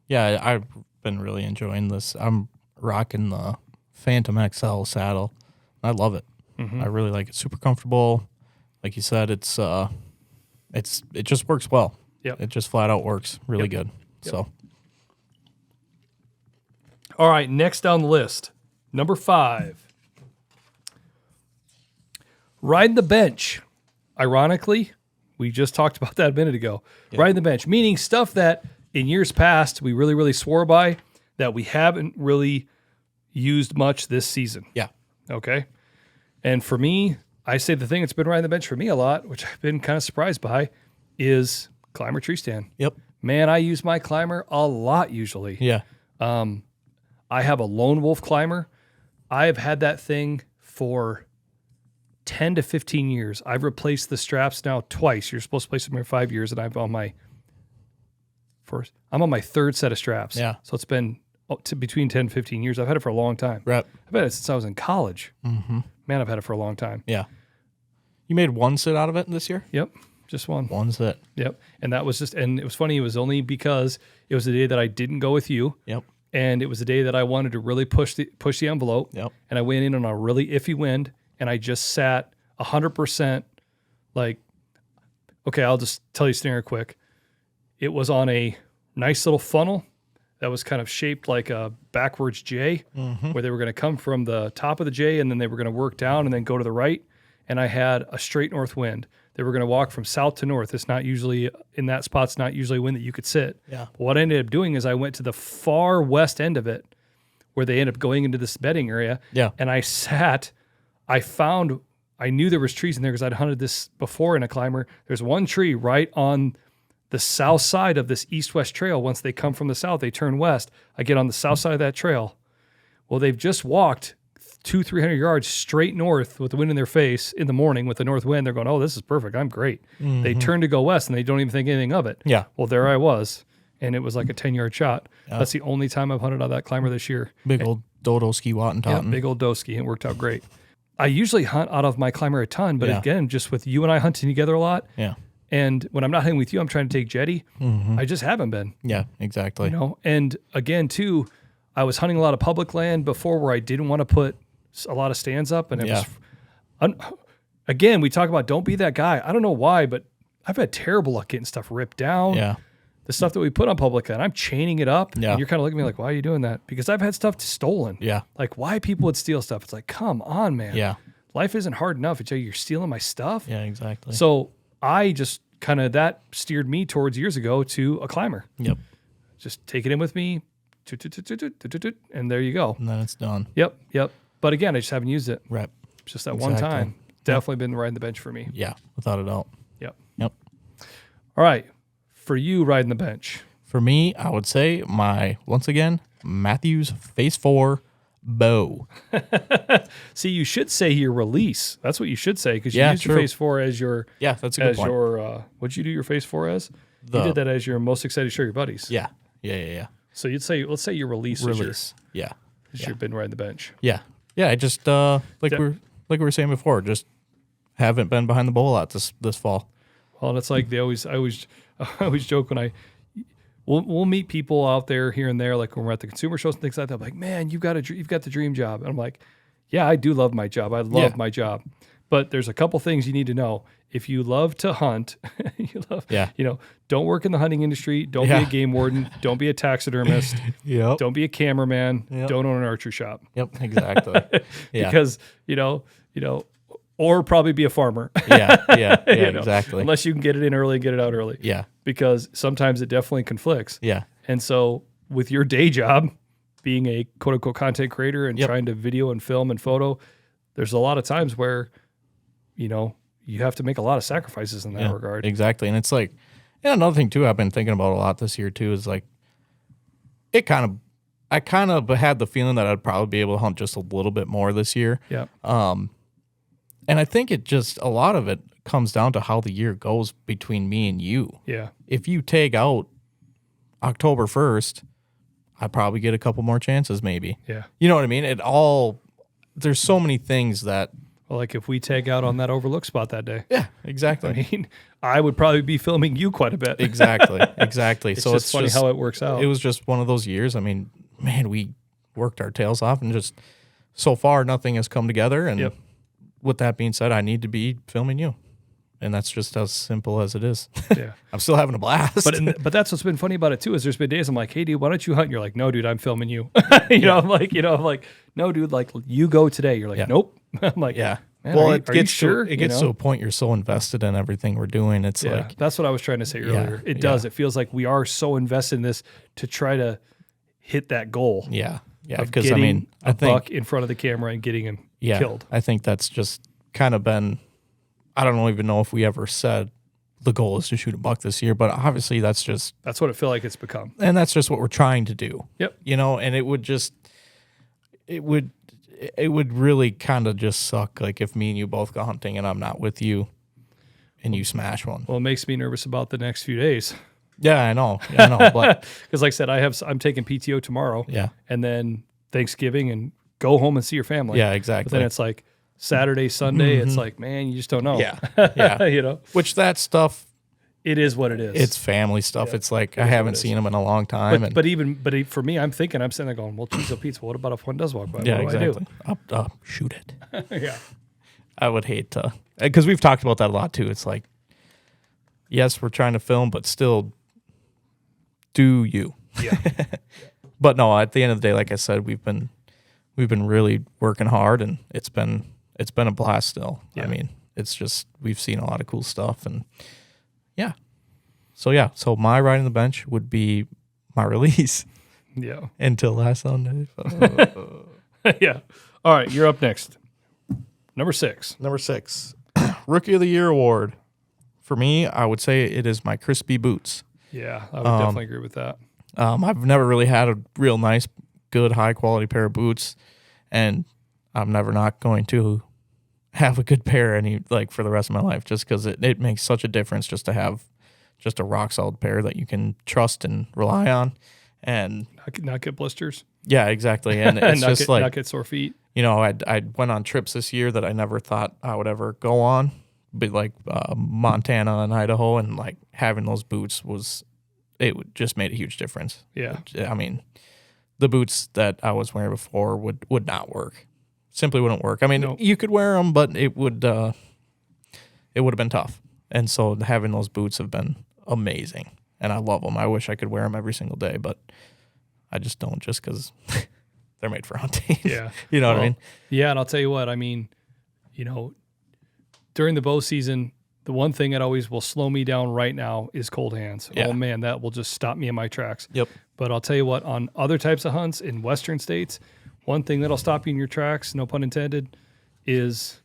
Yeah, I've been really enjoying this. I'm rocking the Phantom XL saddle. I love it. I really like it. Super comfortable. Like you said, it just works well. Yep. It just flat out works really good. Yep. So. All right, next down the list, number 5. Ride the bench. Ironically, we just talked about that a minute ago. Yep. Ride the bench, meaning stuff that in years past we really, really swore by that we haven't really used much this season. Yeah. Okay. And for me, I say the thing that's been riding the bench for me a lot, which I've been kind of surprised by, is climber tree stand. Yep. Man, I use my climber a lot usually. Yeah. I have a Lone Wolf climber. I have had that thing for 10 to 15 years. I've replaced the straps now twice. You're supposed to place them every 5 years, and I'm on my third set of straps. Yeah. So it's been between 10 and 15 years. I've had it for a long time. Right. I've had it since I was in college. Man, I've had it for a long time. Yeah. You made one sit out of it this year? Yep. Just one. One sit. Yep. And that was and it was funny. It was only because it was the day that I didn't go with you. Yep. And it was the day that I wanted to really push the envelope. Yep. And I went in on a really iffy wind, and I just sat 100% like, okay, I'll just tell you a scenario quick. It was on a nice little funnel that was kind of shaped like a backwards J, where they were going to come from the top of the J, and then they were going to work down and then go to the right. And I had a straight north wind. They were going to walk from south to north. It's not usually, in that spot's not usually a wind that you could sit. Yeah. But what I ended up doing is I went to the far west end of it, where they end up going into this bedding area. Yeah. And I knew there was trees in there because I'd hunted this before in a climber. There's one tree right on the south side of this east-west trail. Once they come from the south, they turn west. I get on the south side of that trail. Well, they've just walked 200-300 yards straight north with the wind in their face in the morning with the north wind. They're going, oh, this is perfect. I'm great. Mm-hmm. They turn to go west and they don't even think anything of it. Yeah. Well, there I was. And it was like a 10-yard shot. Yeah. That's the only time I've hunted on that climber this year. Big old dodo ski Wattentotten. Yeah, big old doski. It worked out great. I usually hunt out of my climber a ton, but again, just with you and I hunting together a lot. Yeah. And when I'm not hunting with you, I'm trying to take jetty. Mm-hmm. I just haven't been. Yeah, exactly. And again, too, I was hunting a lot of public land before where I didn't want to put a lot of stands up. And it was, again, we talk about don't be that guy. I don't know why, but I've had terrible luck getting stuff ripped down. Yeah. The stuff that we put on public land, I'm chaining it up. Yeah. And you're kind of looking at me like, why are you doing that? Because I've had stuff stolen. Yeah. Like why people would steal stuff. It's like, come on, man. Yeah. Life isn't hard enough until you're stealing my stuff. Yeah, exactly. So I just kind of, that steered me towards years ago to a climber. Yep. Just take it in with me. And there you go. And then it's done. Yep. But again, I just haven't used it. Right. Just that one time. Definitely been riding the bench for me. Yeah, without a doubt. Yep. All right. For you riding the bench. For me, I would say once again, Matthews Phase 4 bow. See, you should say your release. That's what you should say because you used your Phase 4 as your. Yeah, that's a good point. What'd you do your Phase 4 as? You did that as your most excited to show your buddies. Yeah. So you'd say, let's say your release. Yeah. Because you've been riding the bench. Yeah. Yeah. I just like we were saying before, just haven't been behind the bow a lot this fall. Well, and it's like I always joke when we'll meet people out there here and there, like when we're at the consumer shows and things like that. I'm like, man, you've got the dream job. And I'm like, yeah, I do love my job. I love my job. But there's a couple things you need to know. If you love to hunt, don't work in the hunting industry. Don't be a game warden. Don't be a taxidermist. Yep. Don't be a cameraman. Yep. Don't own an archery shop. Yep, exactly. Because, or probably be a farmer. Yeah, exactly. Unless you can get it in early and get it out early. Yeah. Because sometimes it definitely conflicts. Yeah. And so with your day job, being a quote unquote content creator and trying to video and film and photo, there's a lot of times where, you have to make a lot of sacrifices in that regard. Exactly. And it's like, another thing too, I've been thinking about a lot this year too, is like, I kind of had the feeling that I'd probably be able to hunt just a little bit more this year. Yeah. And I think a lot of it comes down to how the year goes between me and you. Yeah. If you take out October 1st, I'd probably get a couple more chances maybe. Yeah. You know what I mean? There's so many things that. Well, like if we tag out on that overlook spot that day. Yeah, exactly. I mean, I would probably be filming you quite a bit. Exactly. It's so it's funny how it works out. It was just one of those years. I mean, man, we worked our tails off and just so far nothing has come together. And with that being said, I need to be filming you. And that's just as simple as it is. Yeah. I'm still having a blast. But that's what's been funny about it too, is there's been days I'm like, hey dude, why don't you hunt? And you're like, no, dude, I'm filming you. I'm like, no, dude, like you go today. You're like, nope. I'm like, yeah. Man, well, it gets to a point you're so invested in everything we're doing. It's like that's what I was trying to say earlier. It does. It feels like we are so invested in this to try to hit that goal. Yeah. Yeah. Because I think buck in front of the camera and getting him killed. I think that's just kind of been. I don't even know if we ever said the goal is to shoot a buck this year, but obviously that's what it feels like it's become. And that's just what we're trying to do. Yep. And it would really kind of just suck like if me and you both go hunting and I'm not with you and you smash one. Well, it makes me nervous about the next few days. Yeah, I know. But because like I said, I'm taking PTO tomorrow. Yeah. And then Thanksgiving and go home and see your family. Yeah, exactly. But then it's like Saturday, Sunday, it's like, man, you just don't know. Yeah. Yeah. Which that stuff, it is what it is. It's family stuff. Yeah. It's like I haven't seen them in a long time. But for me, I'm sitting there going, well, geez, pizza. What about if one does walk by? Yeah, what exactly. Up, shoot it. Yeah. I would hate to, because we've talked about that a lot too. It's like, yes, we're trying to film, but still, do you? Yeah. But no, at the end of the day, like I said, we've been really working hard, and it's been a blast still. Yeah. I mean, it's just, we've seen a lot of cool stuff, and so my riding the bench would be my release. Yeah. Until last Sunday. Yeah. All right, you're up next. Number 6. Number 6, Rookie of the Year award. For me, I would say it is my crispy boots. Yeah, I would definitely agree with that. I've never really had a real nice, good, high-quality pair of boots, and I'm never not going to have a good pair for the rest of my life, just because it makes such a difference just to have just a rock-solid pair that you can trust and rely on. And not get blisters. Yeah, exactly. And it's not get sore feet. I went on trips this year that I never thought I would ever go on, but like Montana and Idaho, and like having those boots just made a huge difference. Yeah. I mean, the boots that I was wearing before would not work. Simply wouldn't work. I mean, You could wear them, but it would have been tough. And so having those boots have been amazing, and I love them. I wish I could wear them every single day, but I just don't, just because they're made for hunting. Yeah. You know what I mean? Yeah, and I'll tell you what, I mean, during the bow season, the one thing that always will slow me down right now is cold hands. Yeah. Oh, man, that will just stop me in my tracks. Yep. But I'll tell you what, on other types of hunts in western states, one thing that'll stop you in your tracks, no pun intended, is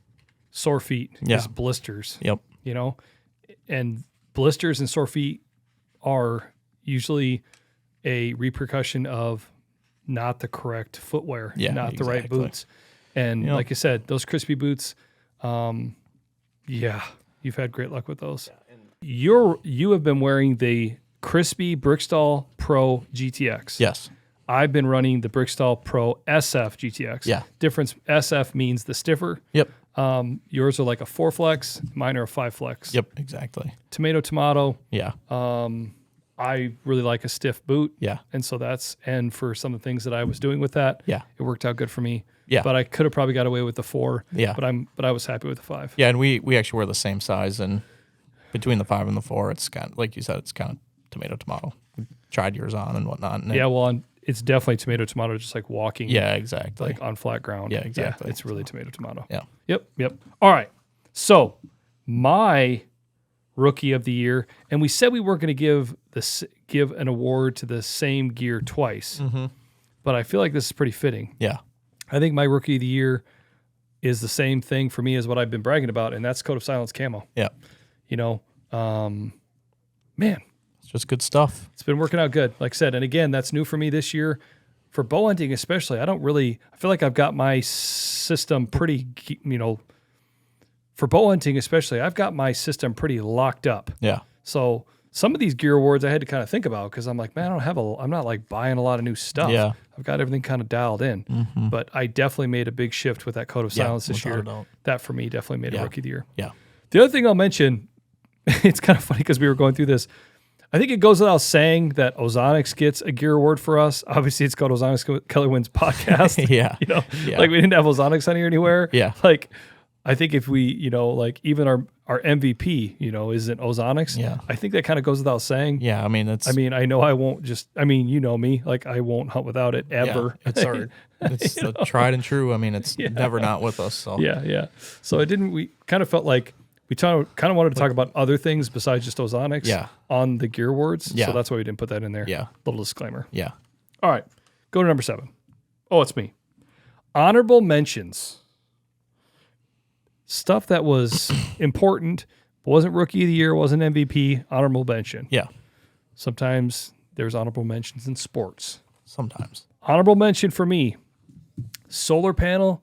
sore feet, is blisters. Yep. And blisters and sore feet are usually a repercussion of not the correct footwear, not the right boots. And like I said, those crispy boots, you've had great luck with those. You have been wearing the crispy Brickstall Pro GTX. Yes. I've been running the Brickstall Pro SF GTX. Yeah. Difference, SF means the stiffer. Yep. Yours are like a 4 flex, mine are a 5 flex. Yep, exactly. Tomato. Yeah. I really like a stiff boot. Yeah. And so and for some of the things that I was doing with that, Yeah. it worked out good for me. Yeah. But I could have probably got away with the 4. Yeah. But I was happy with the 5. Yeah, and we actually wear the same size, and between the 5 and the 4, it's kind of, like you said, it's kind of tomato. We tried yours on and whatnot. And it's definitely tomato, just like walking. Yeah, exactly. Like on flat ground. Yeah, exactly. Yeah, it's really tomato. Yeah. Yep. All right. So my rookie of the year, and we said we weren't going to give an award to the same gear twice, but I feel like this is pretty fitting. Yeah. I think my rookie of the year is the same thing for me as what I've been bragging about, and that's Code of Silence camo. Yeah. Man, it's just good stuff. it's been working out good. Like I said, and again, that's new for me this year. For bow hunting especially, I feel like I've got my system pretty, for bow hunting especially, I've got my system pretty locked up. Yeah. So some of these gear awards I had to kind of think about, because I'm like, man, I'm not like buying a lot of new stuff. Yeah. I've got everything kind of dialed in. But I definitely made a big shift with that Code of Silence this year. That for me definitely made a rookie of the year. Yeah. The other thing I'll mention, it's kind of funny because we were going through this. I think it goes without saying that Ozonics gets a gear award for us. Obviously, it's called Ozonics Killerwinds podcast. Yeah. Like we didn't have Ozonics on here anywhere. Yeah. Like I think if we, even our MVP, isn't Ozonics. Yeah. I think that kind of goes without saying. Yeah. I mean, I know I won't you know me, like I won't hunt without it ever. Yeah, it's the tried and true. I mean, it's never not with us. So Yeah. So we kind of felt like we kind of wanted to talk about other things besides just Ozonics on the gear awards. Yeah. So that's why we didn't put that in there. Yeah. Little disclaimer. Yeah. All right. Go to number 7. Oh, it's me. Honorable mentions. Stuff that was important, wasn't rookie of the year, wasn't MVP, honorable mention. Yeah. Sometimes there's honorable mentions in sports. Sometimes. Honorable mention for me, solar panel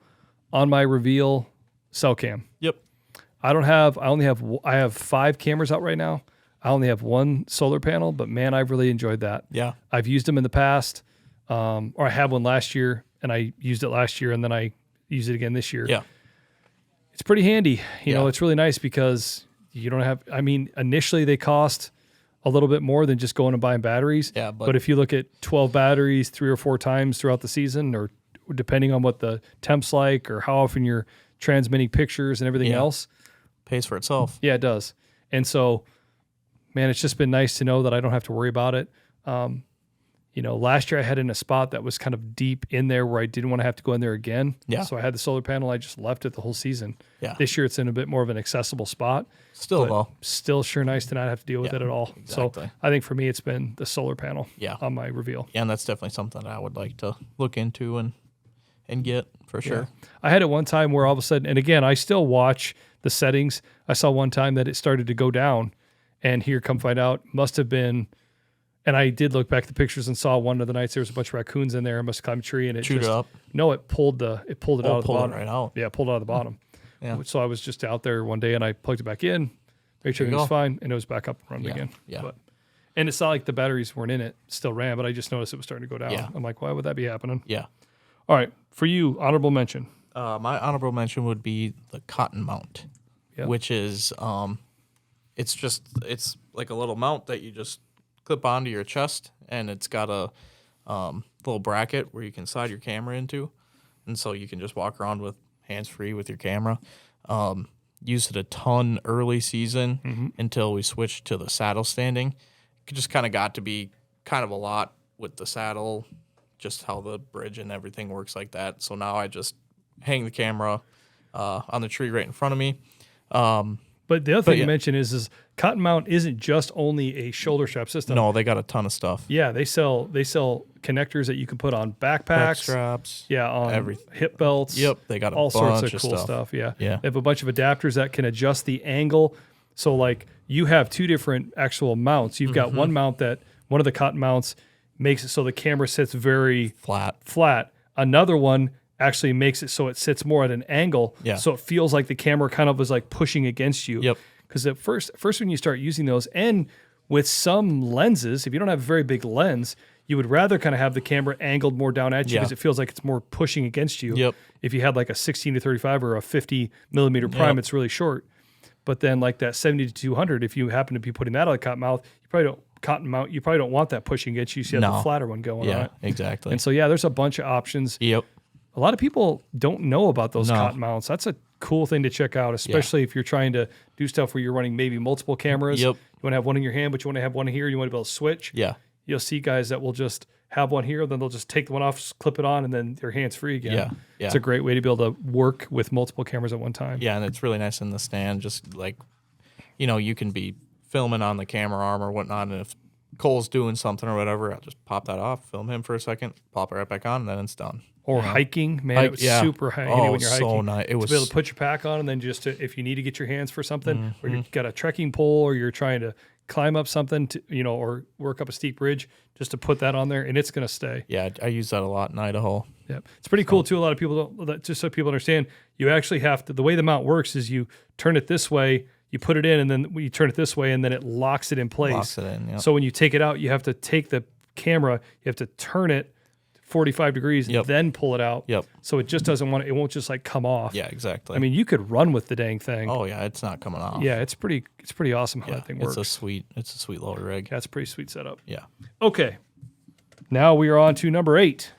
on my Reveal cell cam. Yep. I have 5 cameras out right now. I only have 1 solar panel, but man, I've really enjoyed that. Yeah. I've used them in the past, or I had one last year, and I used it last year, and then I used it again this year. Yeah. It's pretty handy. It's really nice because you don't have, initially they cost a little bit more than just going and buying batteries. Yeah. But if you look at 12 batteries 3 or 4 times throughout the season, or depending on what the temp's like or how often you're transmitting pictures and everything else, pays for itself. Yeah, it does. And so, man, it's just been nice to know that I don't have to worry about it. last year I had in a spot that was kind of deep in there where I didn't want to have to go in there again. Yeah. So I had the solar panel. I just left it the whole season. Yeah. This year it's in a bit more of an accessible spot. Still sure nice to not have to deal with it at all. Exactly. So I think for me it's been the solar panel on my reveal. Yeah, and that's definitely something that I would like to look into and get for sure. Yeah. I had it one time where all of a sudden, and again, I still watch the settings. I saw one time that it started to go down, and here come find out, must have been. And I did look back at the pictures and saw one of the nights there was a bunch of raccoons in there. I must have climbed a tree and it chewed it up. No, it pulled it out of the bottom. It right out. Yeah, pulled it out of the bottom. Yeah. So I was just out there one day and I plugged it back in, made sure everything was fine, and it was back up and running again. Yeah. And it's not like the batteries weren't in it, still ran, but I just noticed it was starting to go down. Yeah. I'm like, why would that be happening? Yeah. All right, for you, honorable mention. My honorable mention would be the cotton mount, which is it's like a little mount that you just clip onto your chest, and it's got a little bracket where you can slide your camera into, and so you can just walk around with hands free with your camera. Used it a ton early season until we switched to the saddle standing. It just kind of got to be kind of a lot with the saddle, just how the bridge and everything works like that. So now I just hang the camera on the tree right in front of me. But the other thing you mentioned is Cotton Mount isn't just only a shoulder strap system. No, they got a ton of stuff. Yeah, they sell connectors that you can put on backpacks, back straps, on hip belts. Yep, they got all sorts of cool stuff. Yeah, they have a bunch of adapters that can adjust the angle. So like you have two different actual mounts. You've got one mount that one of the Cotton mounts makes it so the camera sits very flat. Another one actually makes it so it sits more at an angle. Yeah. So it feels like the camera kind of is like pushing against you. Yep. Because at first when you start using those, and with some lenses, if you don't have a very big lens, you would rather kind of have the camera angled more down at you because it feels like it's more pushing against you. Yep. If you had like a 16 to 35 or a 50 millimeter prime, it's really short. But then like that 70 to 200, if you happen to be putting that on a cotton mount, you probably don't want that pushing against you. So you have the flatter one going on it. Exactly. And so, there's a bunch of options. Yep. A lot of people don't know about those cotton mounts. That's a cool thing to check out, especially if you're trying to do stuff where you're running maybe multiple cameras. Yep. You want to have one in your hand, but you want to have one here. You want to be able to switch. Yeah. You'll see guys that will just have one here, then they'll just take the one off, clip it on, and then their hands free again. Yeah. It's a great way to be able to work with multiple cameras at one time. Yeah, and it's really nice in the stand. Just like, you can be filming on the camera arm or whatnot, and if Cole's doing something or whatever, I'll just pop that off, film him for a second, pop it right back on, and then it's done. Or hiking, man, it was super handy when you're hiking. So nice. It was to be able to put your pack on, and then just if you need to get your hands for something, or you've got a trekking pole, or you're trying to climb up something, or work up a steep ridge, just to put that on there, and it's going to stay. Yeah, I use that a lot in Idaho. Yeah, it's pretty cool too. A lot of people don't. Just so people understand, you actually have to. The way the mount works is you turn it this way, you put it in, and then you turn it this way, and then it locks it in place. Locks it in. Yep. So when you take it out, you have to take the camera, you have to turn it 45 degrees, then pull it out. Yep. So it just doesn't want it won't just like come off. Yeah, exactly. I mean, you could run with the dang thing. Oh yeah, it's not coming off. Yeah, it's pretty awesome how that thing works. It's a sweet little rig. That's a pretty sweet setup. Yeah. Okay. Now we are on to number 8.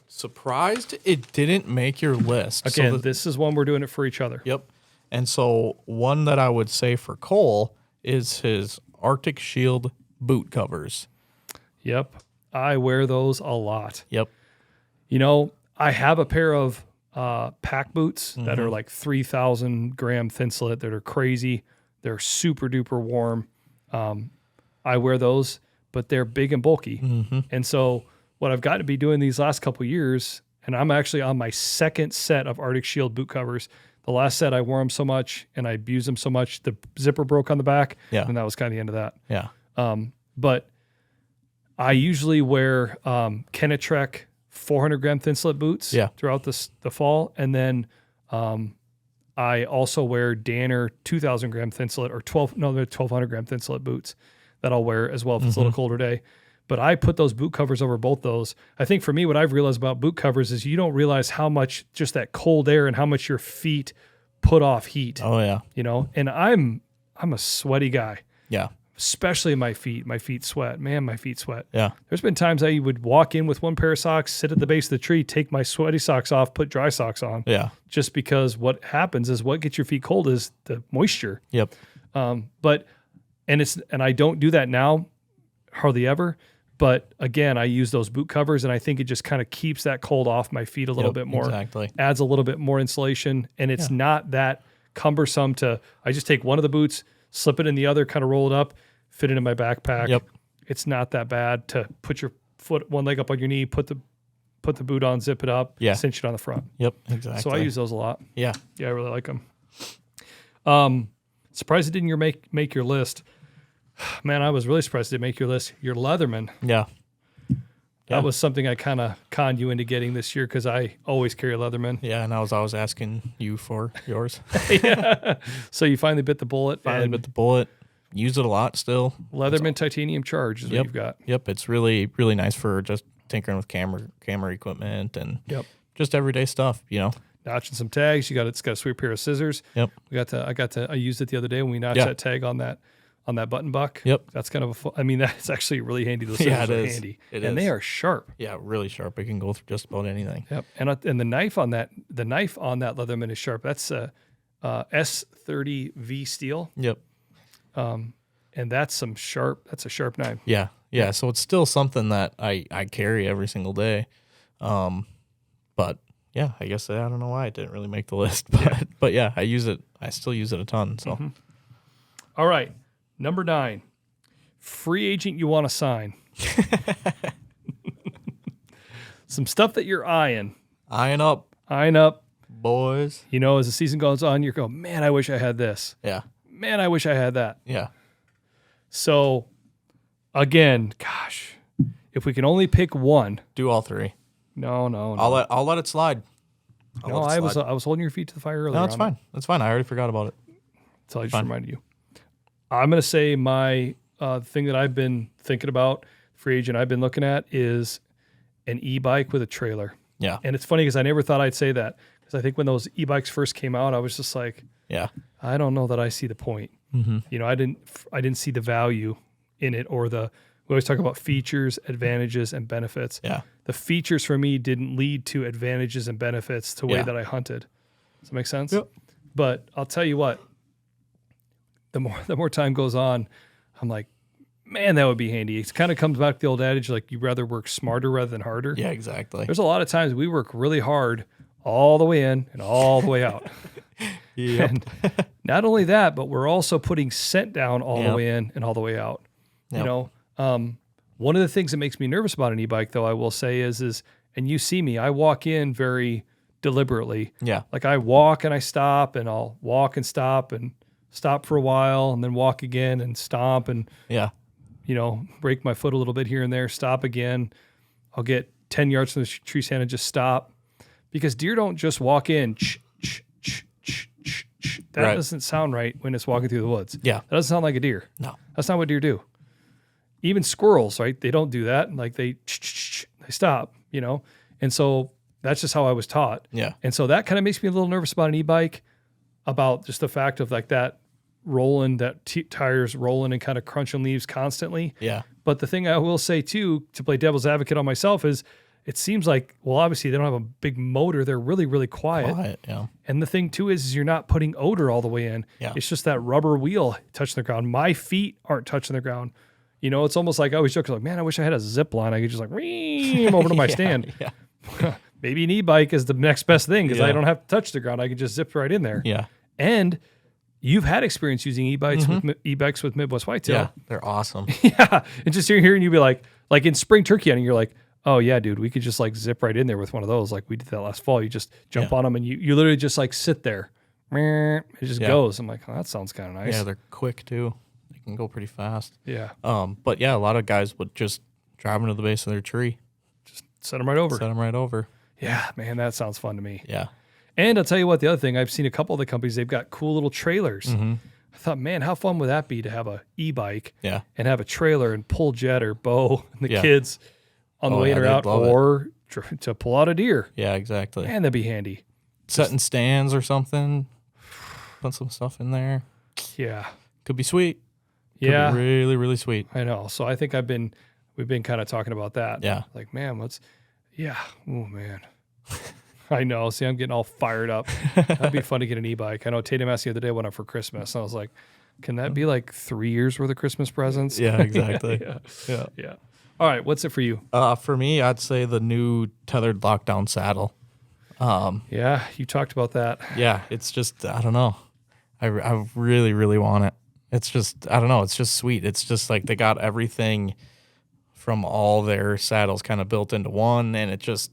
Surprised it didn't make your list. Again, this is one we're doing it for each other. Yep. And so one that I would say for Cole is his Arctic Shield boot covers. Yep. I wear those a lot. Yep. I have a pair of pack boots that are like 3,000 gram thin slit that are crazy. They're super duper warm. I wear those, but they're big and bulky. And so what I've got to be doing these last couple of years, and I'm actually on my second set of Arctic Shield boot covers. The last set I wore them so much and I abused them so much, the zipper broke on the back. Yeah. And that was kind of the end of that. Yeah. But I usually wear Kenetrek 400 gram thin slit boots throughout the fall. And then I also wear Danner 2,000 gram thin slit or they're 1,200 gram thin slit boots that I'll wear as well if it's a little colder day. But I put those boot covers over both those. I think for me, what I've realized about boot covers is you don't realize how much just that cold air and how much your feet put off heat. Oh yeah. And I'm a sweaty guy. Yeah. Especially my feet. My feet sweat. Man, my feet sweat. Yeah. There's been times I would walk in with one pair of socks, sit at the base of the tree, take my sweaty socks off, put dry socks on. Yeah. Just because what happens is what gets your feet cold is the moisture. Yep. And I don't do that now, hardly ever. But again, I use those boot covers, and I think it just kind of keeps that cold off my feet a little bit more. Exactly. Adds a little bit more insulation, and it's not that cumbersome to. I just take one of the boots, slip it in the other, kind of roll it up, fit it in my backpack. Yep. It's not that bad to put your one leg up on your knee, put the boot on, zip it up, cinch it on the front. Yep, exactly. So I use those a lot. Yeah. Yeah, I really like them. Surprised it didn't make your list. Man, I was really surprised it didn't make your list. Your Leatherman. Yeah. That was something I kind of conned you into getting this year because I always carry a Leatherman. Yeah, and I was always asking you for yours. Yeah. So you finally bit the bullet. Use it a lot still. Leatherman titanium charge is what you've got. Yep, it's really, really nice for just tinkering with camera equipment and just everyday stuff, Notching some tags. It's got a sweet pair of scissors. Yep. I used it the other day when we notched that tag on that button buck. Yep. That's kind of that's actually really handy. Those scissors are handy. They are sharp. Yeah, really sharp. It can go through just about anything. Yep. And the knife on that Leatherman is sharp. That's S30V steel. Yep. And that's a sharp knife. Yeah. Yeah. So it's still something that I carry every single day. But yeah, I guess I don't know why it didn't really make the list, but yeah, I use it. I still use it a ton. So, All right. Number 9, free agent you want to sign. Some stuff that you're eyeing. Eyeing up, boys. As the season goes on, you're going, man, I wish I had this. Yeah. Man, I wish I had that. Yeah. So, again, gosh, if we can only pick one. Do all 3. No. I'll let it slide. I was holding your feet to the fire earlier. No, it's fine. That's fine. I already forgot about it. So I just reminded you. I'm going to say my thing that I've been thinking about, free agent I've been looking at, is an e-bike with a trailer. Yeah. And it's funny because I never thought I'd say that because I think when those e-bikes first came out, I was just like, I don't know that I see the point. Mm-hmm. I didn't see the value in it we always talk about features, advantages, and benefits. Yeah. The features for me didn't lead to advantages and benefits the way that I hunted. Does that make sense? Yep. But I'll tell you what, the more time goes on, I'm like, man, that would be handy. It kind of comes back to the old adage, like you'd rather work smarter rather than harder. Yeah, exactly. There's a lot of times we work really hard all the way in and all the way out. Yep. And not only that, but we're also putting scent down all the way in and all the way out. Yep. One of the things that makes me nervous about an e-bike, though, I will say is, and you see me, I walk in very deliberately. Yeah. Like I walk and I stop, and I'll walk and stop for a while, and then walk again and stomp and break my foot a little bit here and there, stop again. I'll get 10 yards from the tree stand and just stop, because deer don't just walk in. That doesn't sound right when it's walking through the woods. Yeah. That doesn't sound like a deer. No. That's not what deer do. Even squirrels, right? They don't do that. Like they stop, And so that's just how I was taught. Yeah. And so that kind of makes me a little nervous about an e-bike, about just the fact of like that rolling, tires rolling and kind of crunching leaves constantly. Yeah. But the thing I will say too, to play devil's advocate on myself, is it seems like, well, obviously they don't have a big motor. They're really, really quiet. Yeah. And the thing too is you're not putting odor all the way in. Yeah. It's just that rubber wheel touching the ground. My feet aren't touching the ground. It's almost like I always joke, like, man, I wish I had a zip line. I could just like ream over to my stand. Yeah. Maybe an e-bike is the next best thing because I don't have to touch the ground. I can just zip right in there. Yeah. And you've had experience using e-bikes with Midwest Whitetail. Yeah, they're awesome. Yeah. And just here and you'd be like in spring turkey hunting, you're like, oh yeah, dude, we could just like zip right in there with one of those. Like we did that last fall. You just jump on them and you literally just like sit there. It just goes. I'm like, oh, that sounds kind of nice. Yeah, they're quick too. They can go pretty fast. Yeah. But yeah, a lot of guys would just drive them to the base of their tree. Just set them right over. Yeah, man, that sounds fun to me. Yeah. And I'll tell you what, the other thing, I've seen a couple of the companies, they've got cool little trailers. Mm-hmm. I thought, man, how fun would that be to have a e-bike and have a trailer and pull Jet or Bo and the kids on the way in or out, or to pull out a deer. Yeah, exactly. Man, that'd be handy. Setting stands or something. Put some stuff in there. Yeah. Could be sweet. Could be really, really sweet. I know. So I think we've been kind of talking about that. Yeah. Like, man, oh man. I know. See, I'm getting all fired up. That'd be fun to get an e-bike. I know Tatum asked the other day when I went up for Christmas, and I was like, can that be like 3 years worth of Christmas presents? Yeah, exactly. Yeah. All right, what's it for you? For me, I'd say the new tethered lockdown saddle. Yeah, you talked about that. Yeah, it's just, I don't know. I really, really want it. It's just, I don't know. It's just sweet. It's just like they got everything from all their saddles kind of built into one, and it's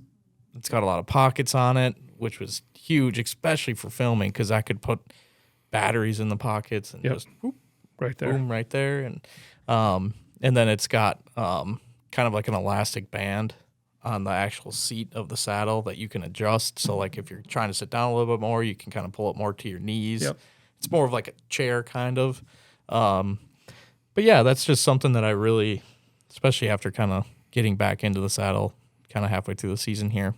got a lot of pockets on it, which was huge, especially for filming, because I could put batteries in the pockets and just whoop, right there, boom, right there, and then it's got kind of like an elastic band on the actual seat of the saddle that you can adjust. So like if you're trying to sit down a little bit more, you can kind of pull it more to your knees. Yep. It's more of like a chair kind of. But yeah, that's just something that I really, especially after kind of getting back into the saddle kind of halfway through the season here,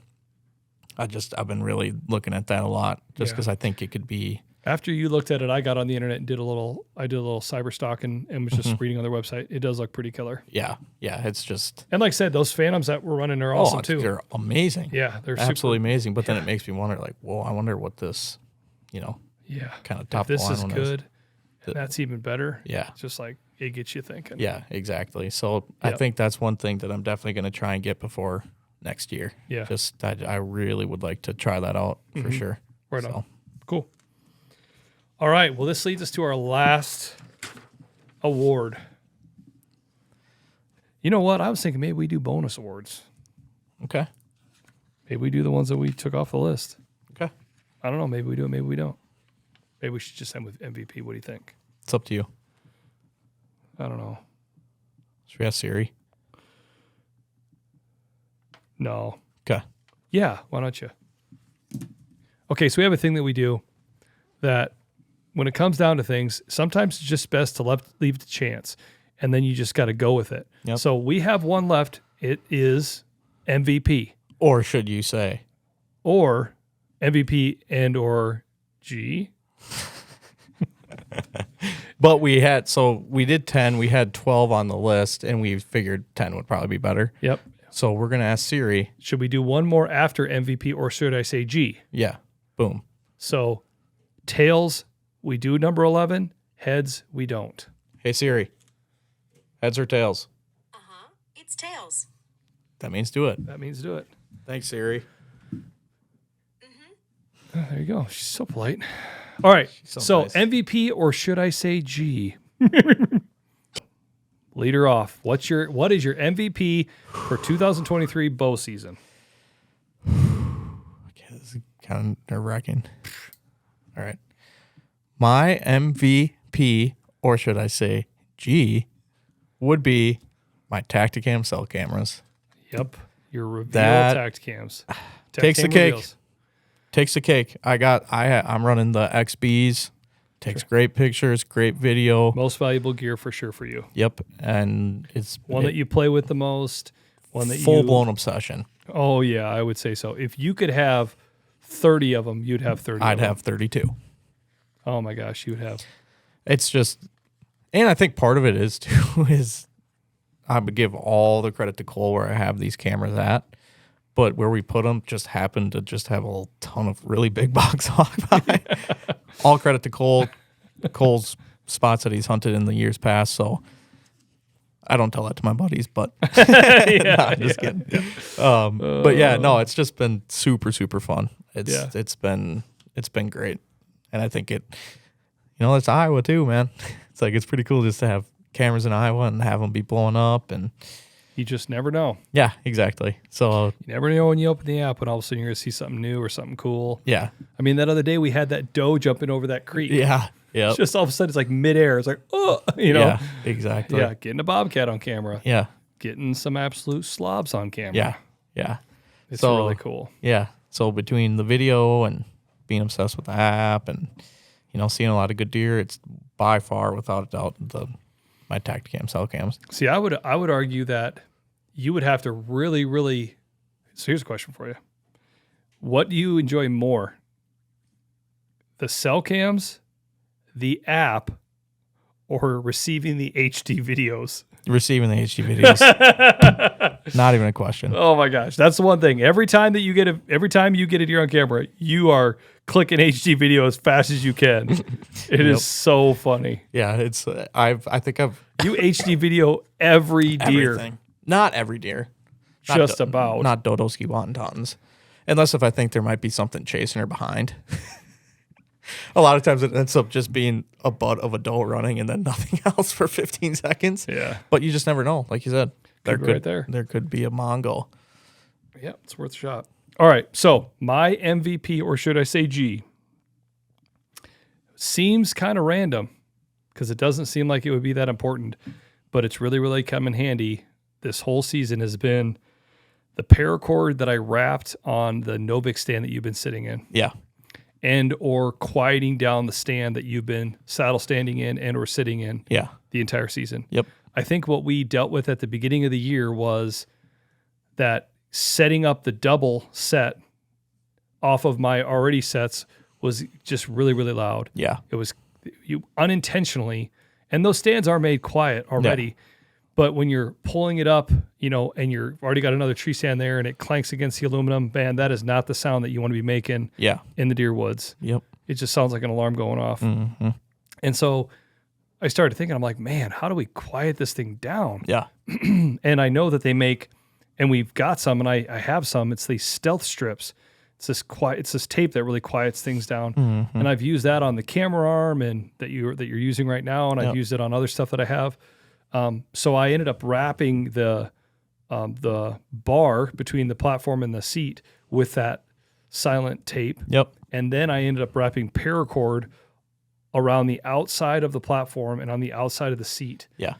I've been really looking at that a lot just because I think it could be. After you looked at it, I got on the internet and did a little cyber stalk and was just reading on their website. It does look pretty killer. Yeah. Yeah. It's just. And like I said, those Phantoms that we're running are awesome too. They're amazing. Yeah. They're absolutely amazing. But then it makes me wonder like, whoa, I wonder what this, kind of top if line this is one good, and that's even better. Yeah. It's just like, it gets you thinking. Yeah, exactly. So I think that's one thing that I'm definitely going to try and get before next year. Yeah. Just I really would like to try that out for sure. Right on. Cool. All right. Well, this leads us to our last award. You know what? I was thinking maybe we do bonus awards. Okay. Maybe we do the ones that we took off the list. Okay. I don't know. Maybe we do it. Maybe we don't. Maybe we should just end with MVP. What do you think? It's up to you. I don't know. Should we ask Siri? No. Okay. Yeah. Why don't you? Okay. So we have a thing that we do that when it comes down to things, sometimes it's just best to leave the chance, and then you just got to go with it. Yep. So we have one left. It is MVP. Or should you say? Or MVP and or G. But we did 10. We had 12 on the list, and we figured 10 would probably be better. Yep. So we're going to ask Siri. Should we do one more after MVP, or should I say G? Yeah. Boom. So tails, we do number 11. Heads, we don't. Hey, Siri. Heads or tails? It's tails. That means do it. That means do it. Thanks, Siri. Oh, there you go. She's so polite. All right. So nice. MVP, or should I say G? Lead her off. What is your MVP for 2023 bow season? Okay, this is kind of nerve-wracking. All right. My MVP, or should I say G, would be my Tacticam cell cameras. Yep. Your reveal That Tacticams. takes the Tacticam cake. reveals. Takes the cake. I'm running the XBs. Takes great pictures, great video. Most valuable gear for sure for you. Yep, and it's One that you play with the most. One that full-blown obsession. Oh, yeah, I would say so. If you could have 30 of them, you'd have 30 I'd of them. have 32. Oh, my gosh, you would have. It's just, and I think part of it is, too, is I would give all the credit to Cole where I have these cameras at. But where we put them just happened to just have a ton of really big box hog by. All credit to Cole. Cole's spots that he's hunted in the years past. So I don't tell that to my buddies, but I'm just kidding. Yeah. But yeah, no, it's just been super, super fun. It's been great, and I think it's Iowa too, man. It's like it's pretty cool just to have cameras in Iowa and have them be blowing up and. You just never know. Yeah, exactly. So you never know when you open the app when all of a sudden you're going to see something new or something cool. Yeah. I mean, that other day we had that doe jumping over that creek. Yeah. Yeah. It's just all of a sudden it's like midair. It's like, oh, Yeah, exactly. Yeah, getting a bobcat on camera. Yeah. Getting some absolute slobs on camera. Yeah. Yeah. It's really cool. Yeah. So between the video and being obsessed with the app and, seeing a lot of good deer, it's by far, without a doubt, my Tacticam cell cams. See, I would argue that you would have to really, really. So here's a question for you: what do you enjoy more, the cell cams, the app, or receiving the HD videos? Receiving the HD videos, not even a question. Oh my gosh, that's the one thing. Every time you get a deer on camera, you are clicking HD video as fast as you can. It is so funny. Yeah, it's I think I've you HD video every deer. everything. Not every deer. Just about. Not Dodoski wontons. Unless if I think there might be something chasing her behind. A lot of times it ends up just being a butt of a doe running and then nothing else for 15 seconds. Yeah. But you just never know. Like you said, there could be a Mongol. Yeah, it's worth a shot. All right, so my MVP, or should I say G, seems kind of random because it doesn't seem like it would be that important, but it's really, really come in handy. This whole season has been the paracord that I wrapped on the Novik stand that you've been sitting in. Yeah. And or quieting down the stand that you've been saddle standing in and or sitting in the entire season. Yep. I think what we dealt with at the beginning of the year was that setting up the double set off of my already sets was just really, really loud. Yeah. It was you unintentionally, and those stands are made quiet already. But when you're pulling it up, and you're already got another tree stand there and it clanks against the aluminum, man, that is not the sound that you want to be making in the deer woods. Yep. It just sounds like an alarm going off. Mm-hmm. And so I started thinking, I'm like, man, how do we quiet this thing down? Yeah. And I know that they make, and we've got some, and I have some, it's these stealth strips. It's this tape that really quiets things down. Mm-hmm. And I've used that on the camera arm and that you're using right now, and I've used it on other stuff that I have. So I ended up wrapping the bar between the platform and the seat with that silent tape. Yep. And then I ended up wrapping paracord around the outside of the platform and on the outside of the seat. Yeah.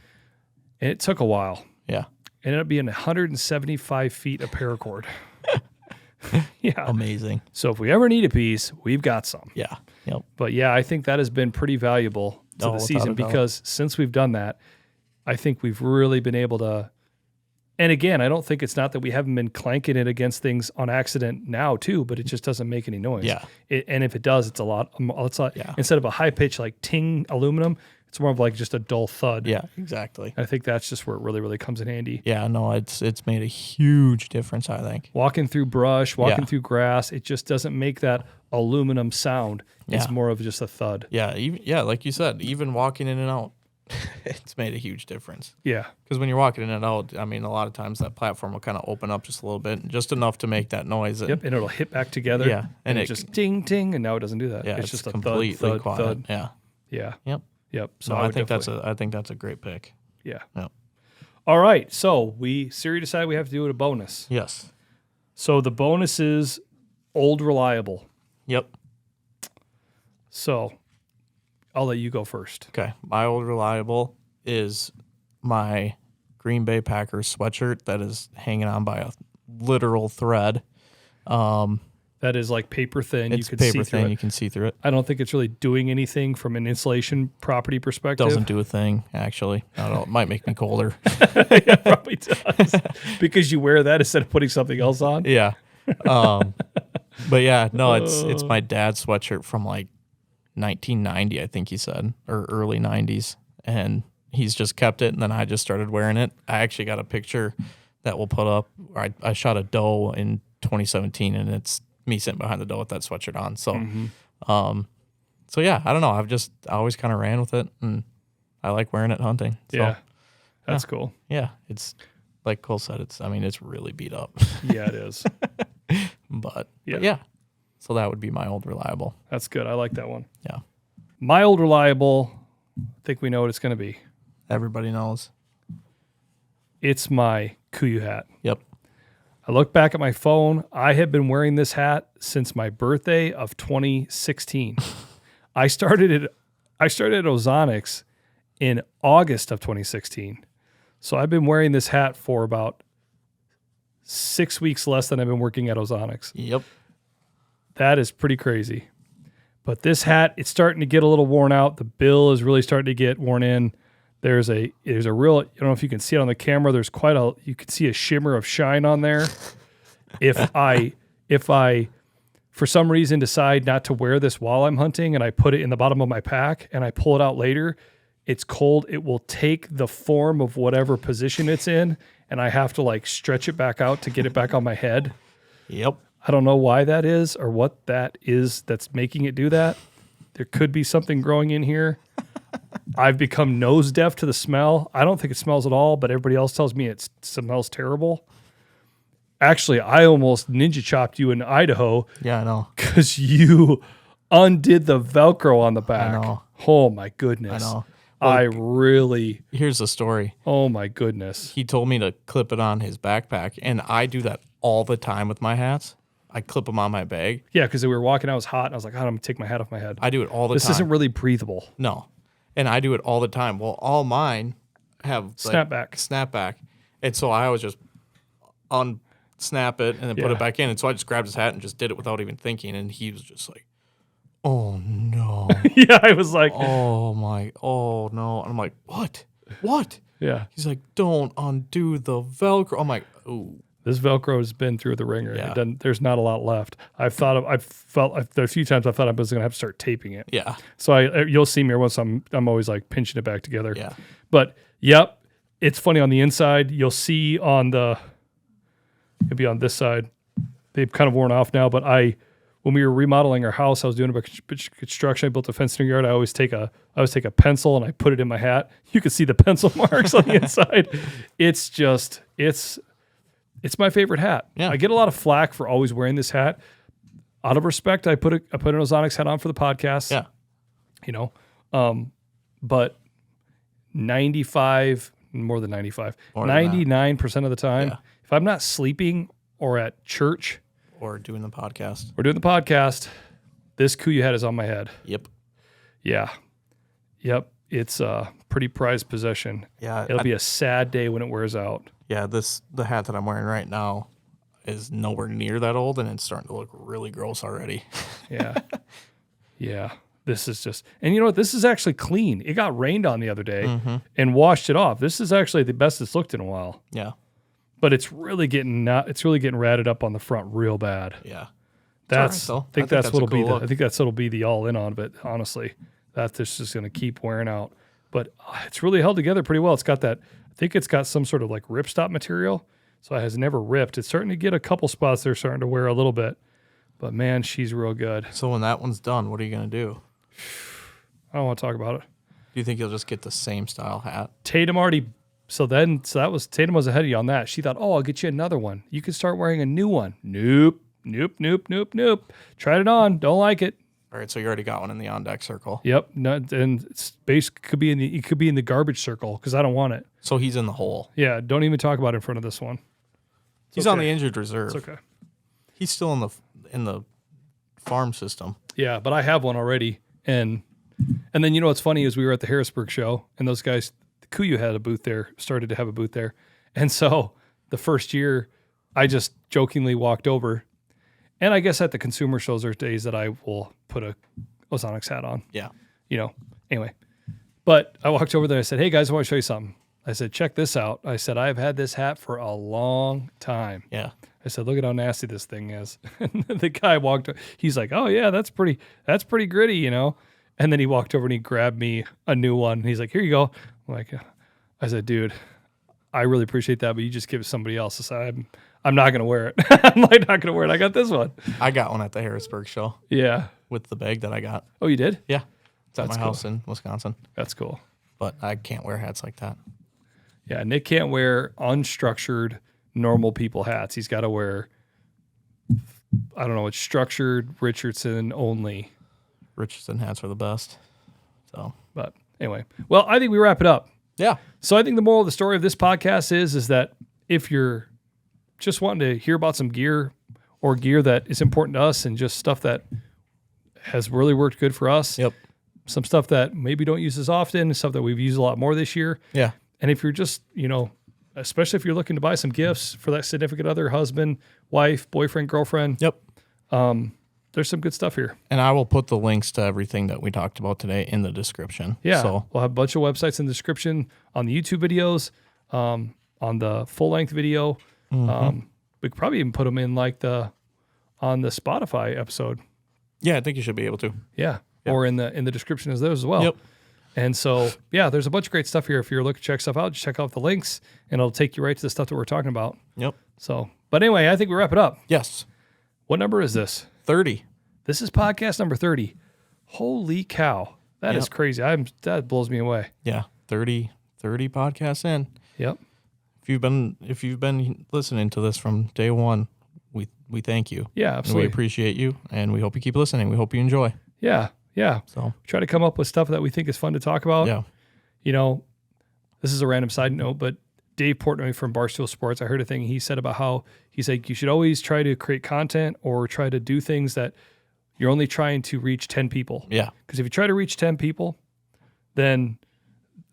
And it took a while. Yeah. It ended up being 175 feet of paracord. Yeah. Amazing. So if we ever need a piece, we've got some. Yeah. Yep. But yeah, I think that has been pretty valuable to the season because since we've done that, I think we've really been able to, and again, I don't think it's not that we haven't been clanking it against things on accident now too, but it just doesn't make any noise. Yeah. And if it does, it's a lot. Instead of a high pitch like ting aluminum, it's more of like just a dull thud. Yeah, exactly. I think that's just where it really, really comes in handy. Yeah, no, it's made a huge difference, I think. Walking through brush, walking through grass, it just doesn't make that aluminum sound. It's more of just a thud. Yeah, like you said, even walking in and out. It's made a huge difference. Yeah. Because when you're walking in and out, I mean, a lot of times that platform will kind of open up just a little bit, just enough to make that noise. And it'll hit back together. Yeah. And it just ding, ting, and now it doesn't do that. Yeah, it's just a completely thud, quiet. thud. Yeah. Yeah. Yep. So no, I think that's a great pick. Yeah. Yep. All right. So Siri decided we have to do it a bonus. Yes. So the bonus is Old Reliable. Yep. So I'll let you go first. Okay. My Old Reliable is my Green Bay Packers sweatshirt that is hanging on by a literal thread. That is like paper thin. It's you can paper see through thin. it. You can see through it. I don't think it's really doing anything from an insulation property perspective. Doesn't do a thing, actually. I don't know. It might make me colder. Yeah, probably does. Because you wear that instead of putting something else on. Yeah. But yeah, no, it's my dad's sweatshirt from like 1990, I think he said, or early 90s. And he's just kept it, and then I just started wearing it. I actually got a picture that we'll put up. I shot a doe in 2017, and it's me sitting behind the doe with that sweatshirt on. So, so yeah, I don't know. I always kind of ran with it, and I like wearing it hunting. So, yeah, that's cool. Yeah, it's like Cole said. It's really beat up. Yeah, it is. but yeah. So that would be my Old Reliable. That's good. I like that one. Yeah. My Old Reliable, I think we know what it's going to be. Everybody knows. It's my Kuyu hat. Yep. I look back at my phone. I have been wearing this hat since my birthday of 2016. I started at Ozonics in August of 2016. So I've been wearing this hat for about 6 weeks less than I've been working at Ozonics. Yep. That is pretty crazy. But this hat, it's starting to get a little worn out. The bill is really starting to get worn in. There's a real, I don't know if you can see it on the camera. There's you can see a shimmer of shine on there. If I for some reason decide not to wear this while I'm hunting and I put it in the bottom of my pack and I pull it out later, it's cold. It will take the form of whatever position it's in, and I have to like stretch it back out to get it back on my head. Yep. I don't know why that is or what that is that's making it do that. There could be something growing in here. I've become nose deaf to the smell. I don't think it smells at all, but everybody else tells me it smells terrible. Actually, I almost ninja chopped you in Idaho. Yeah, I know. Because you undid the Velcro on the back. I know. Oh, my goodness. I know. I really... Here's the story. Oh, my goodness. He told me to clip it on his backpack, and I do that all the time with my hats. I clip them on my bag. Yeah, because we were walking out, it was hot, and I was like, I'm going to take my hat off my head. I do it all the time. This isn't really breathable. No. And I do it all the time. Well, all mine have snapback. And so I always just unsnap it and then put it back in. And so I just grabbed his hat and just did it without even thinking. And he was just like, oh, no. Yeah, I was like, oh no. And I'm like, what? Yeah. He's like, don't undo the Velcro. I'm like, ooh. This Velcro has been through the ringer. Yeah. There's not a lot left. There are a few times I thought I was going to have to start taping it. Yeah. So you'll see me once I'm always like pinching it back together. Yeah. But yep, it's funny on the inside. You'll see it'll be on this side. They've kind of worn off now, but when we were remodeling our house, I was doing a construction. I built a fence in the yard. I always take a pencil and I put it in my hat. You can see the pencil marks on the inside. It's my favorite hat. Yeah. I get a lot of flack for always wearing this hat. Out of respect, I put an Ozonics hat on for the podcast. Yeah. But 99% of the time, if I'm not sleeping or at church or doing the podcast, this Kuya hat is on my head. Yep. Yeah. Yep. It's a pretty prized possession. Yeah. It'll be a sad day when it wears out. Yeah, the hat that I'm wearing right now is nowhere near that old, and it's starting to look really gross already. Yeah. Yeah. This is just, and you know what? This is actually clean. It got rained on the other day and washed it off. This is actually the best it's looked in a while. Yeah. But it's really getting ratted up on the front real bad. Yeah. I think that's what'll be the all in on of it, honestly. This is going to keep wearing out. But it's really held together pretty well. It's got I think it's got some sort of like ripstop material. So it has never ripped. It's starting to get a couple spots that are starting to wear a little bit. But man, she's real good. So when that one's done, what are you going to do? I don't want to talk about it. Do you think you'll just get the same style hat? Tatum was ahead of you on that. She thought, I'll get you another one. You can start wearing a new one. Nope. Tried it on. Don't like it. All right, so you already got one in the on deck circle. Yep, and it's could be in the garbage circle because I don't want it. So he's in the hole. Yeah, don't even talk about it in front of this one. He's on the injured reserve. It's okay. He's still in the farm system. Yeah, but I have one already, and then you know what's funny is we were at the Harrisburg show, and those guys, Kuyu had a booth there, started to have a booth there, and so the first year, I just jokingly walked over. And I guess at the consumer shows, there's days that I will put a Ozonics hat on. Yeah. Anyway. But I walked over there. I said, hey, guys, I want to show you something. I said, check this out. I said, I've had this hat for a long time. Yeah. I said, look at how nasty this thing is. And the guy walked over. He's like, oh, yeah, that's pretty gritty, And then he walked over and he grabbed me a new one. And he's like, here you go. I said, dude, I really appreciate that, but you just give it to somebody else. I said, I'm not going to wear it. I'm not going to wear it. I got this one. I got one at the Harrisburg show. Yeah. With the bag that I got. Oh, you did? Yeah. It's at my house in Wisconsin. That's cool. But I can't wear hats like that. Yeah, Nick can't wear unstructured, normal people hats. He's got to wear, I don't know, it's structured Richardson only. Richardson hats are the best. But anyway. Well, I think we wrap it up. Yeah. So I think the moral of the story of this podcast is that if you're just wanting to hear about some gear or gear that is important to us and just stuff that has really worked good for us. Yep. Some stuff that maybe don't use as often, stuff that we've used a lot more this year. Yeah. And if you're just, especially if you're looking to buy some gifts for that significant other, husband, wife, boyfriend, girlfriend. Yep. There's some good stuff here. And I will put the links to everything that we talked about today in the description. Yeah. So we'll have a bunch of websites in the description on the YouTube videos, on the full length video. We could probably even put them in on the Spotify episode. Yeah, I think you should be able to. Yeah. Yep. Or in the description as those as well. Yep. And so, yeah, there's a bunch of great stuff here. If you're looking to check stuff out, just check out the links and it'll take you right to the stuff that we're talking about. Yep. So, but anyway, I think we wrap it up. Yes. What number is this? 30. This is podcast number 30. Holy cow. That is crazy. That blows me away. Yeah, 30 podcasts in. Yep. If you've been listening to this from day one, we thank you. Yeah, absolutely. And we appreciate you, and we hope you keep listening. We hope you enjoy. Yeah. So Try to come up with stuff that we think is fun to talk about. Yeah. You know, this is a random side note, but Dave Portnoy from Barstool Sports, I heard a thing he said about how he's like, you should always try to create content or try to do things that you're only trying to reach 10 people. Yeah. Because if you try to reach 10 people, then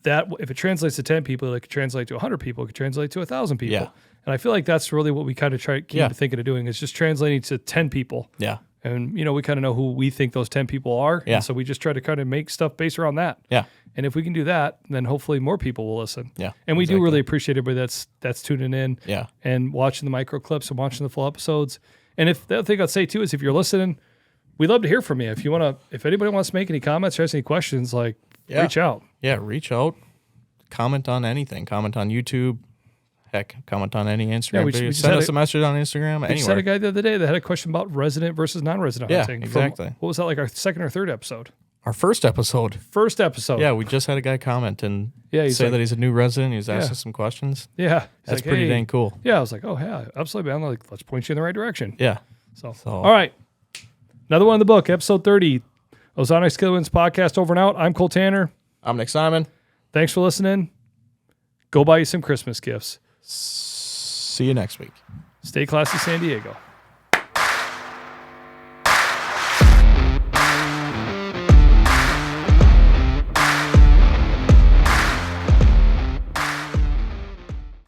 that if it translates to 10 people, it could translate to 100 people, it could translate to 1,000 people. Yeah. And I feel like that's really what we kind of keep thinking of doing is just translating to 10 people. Yeah. And, you know, we kind of know who we think those 10 people are. Yeah. And so we just try to kind of make stuff based around that. Yeah. And if we can do that, then hopefully more people will listen. Yeah. And we do really appreciate everybody that's tuning in Yeah. and watching the micro clips and watching the full episodes. And if the other thing I'd say too is if you're listening, we'd love to hear from you. If anybody wants to make any comments or has any questions, reach out. Yeah, reach out. Comment on anything. Comment on YouTube. Heck, comment on any Instagram video. Send us a message on Instagram. We just had a guy the other day that had a question about resident versus non-resident hunting. Exactly. What was that, like our second or third episode? Our first episode. Yeah, we just had a guy comment and he's say like, that he's a new resident. He's asking some questions. Yeah. That's pretty dang cool. Yeah, I was like, oh, yeah, absolutely, man. Let's point you in the right direction. Yeah. So, all right. Another one in the book, episode 30. Ozonics Killerwinds podcast over and out. I'm Cole Tanner. I'm Nick Simon. Thanks for listening. Go buy you some Christmas gifts. See you next week. Stay classy, San Diego.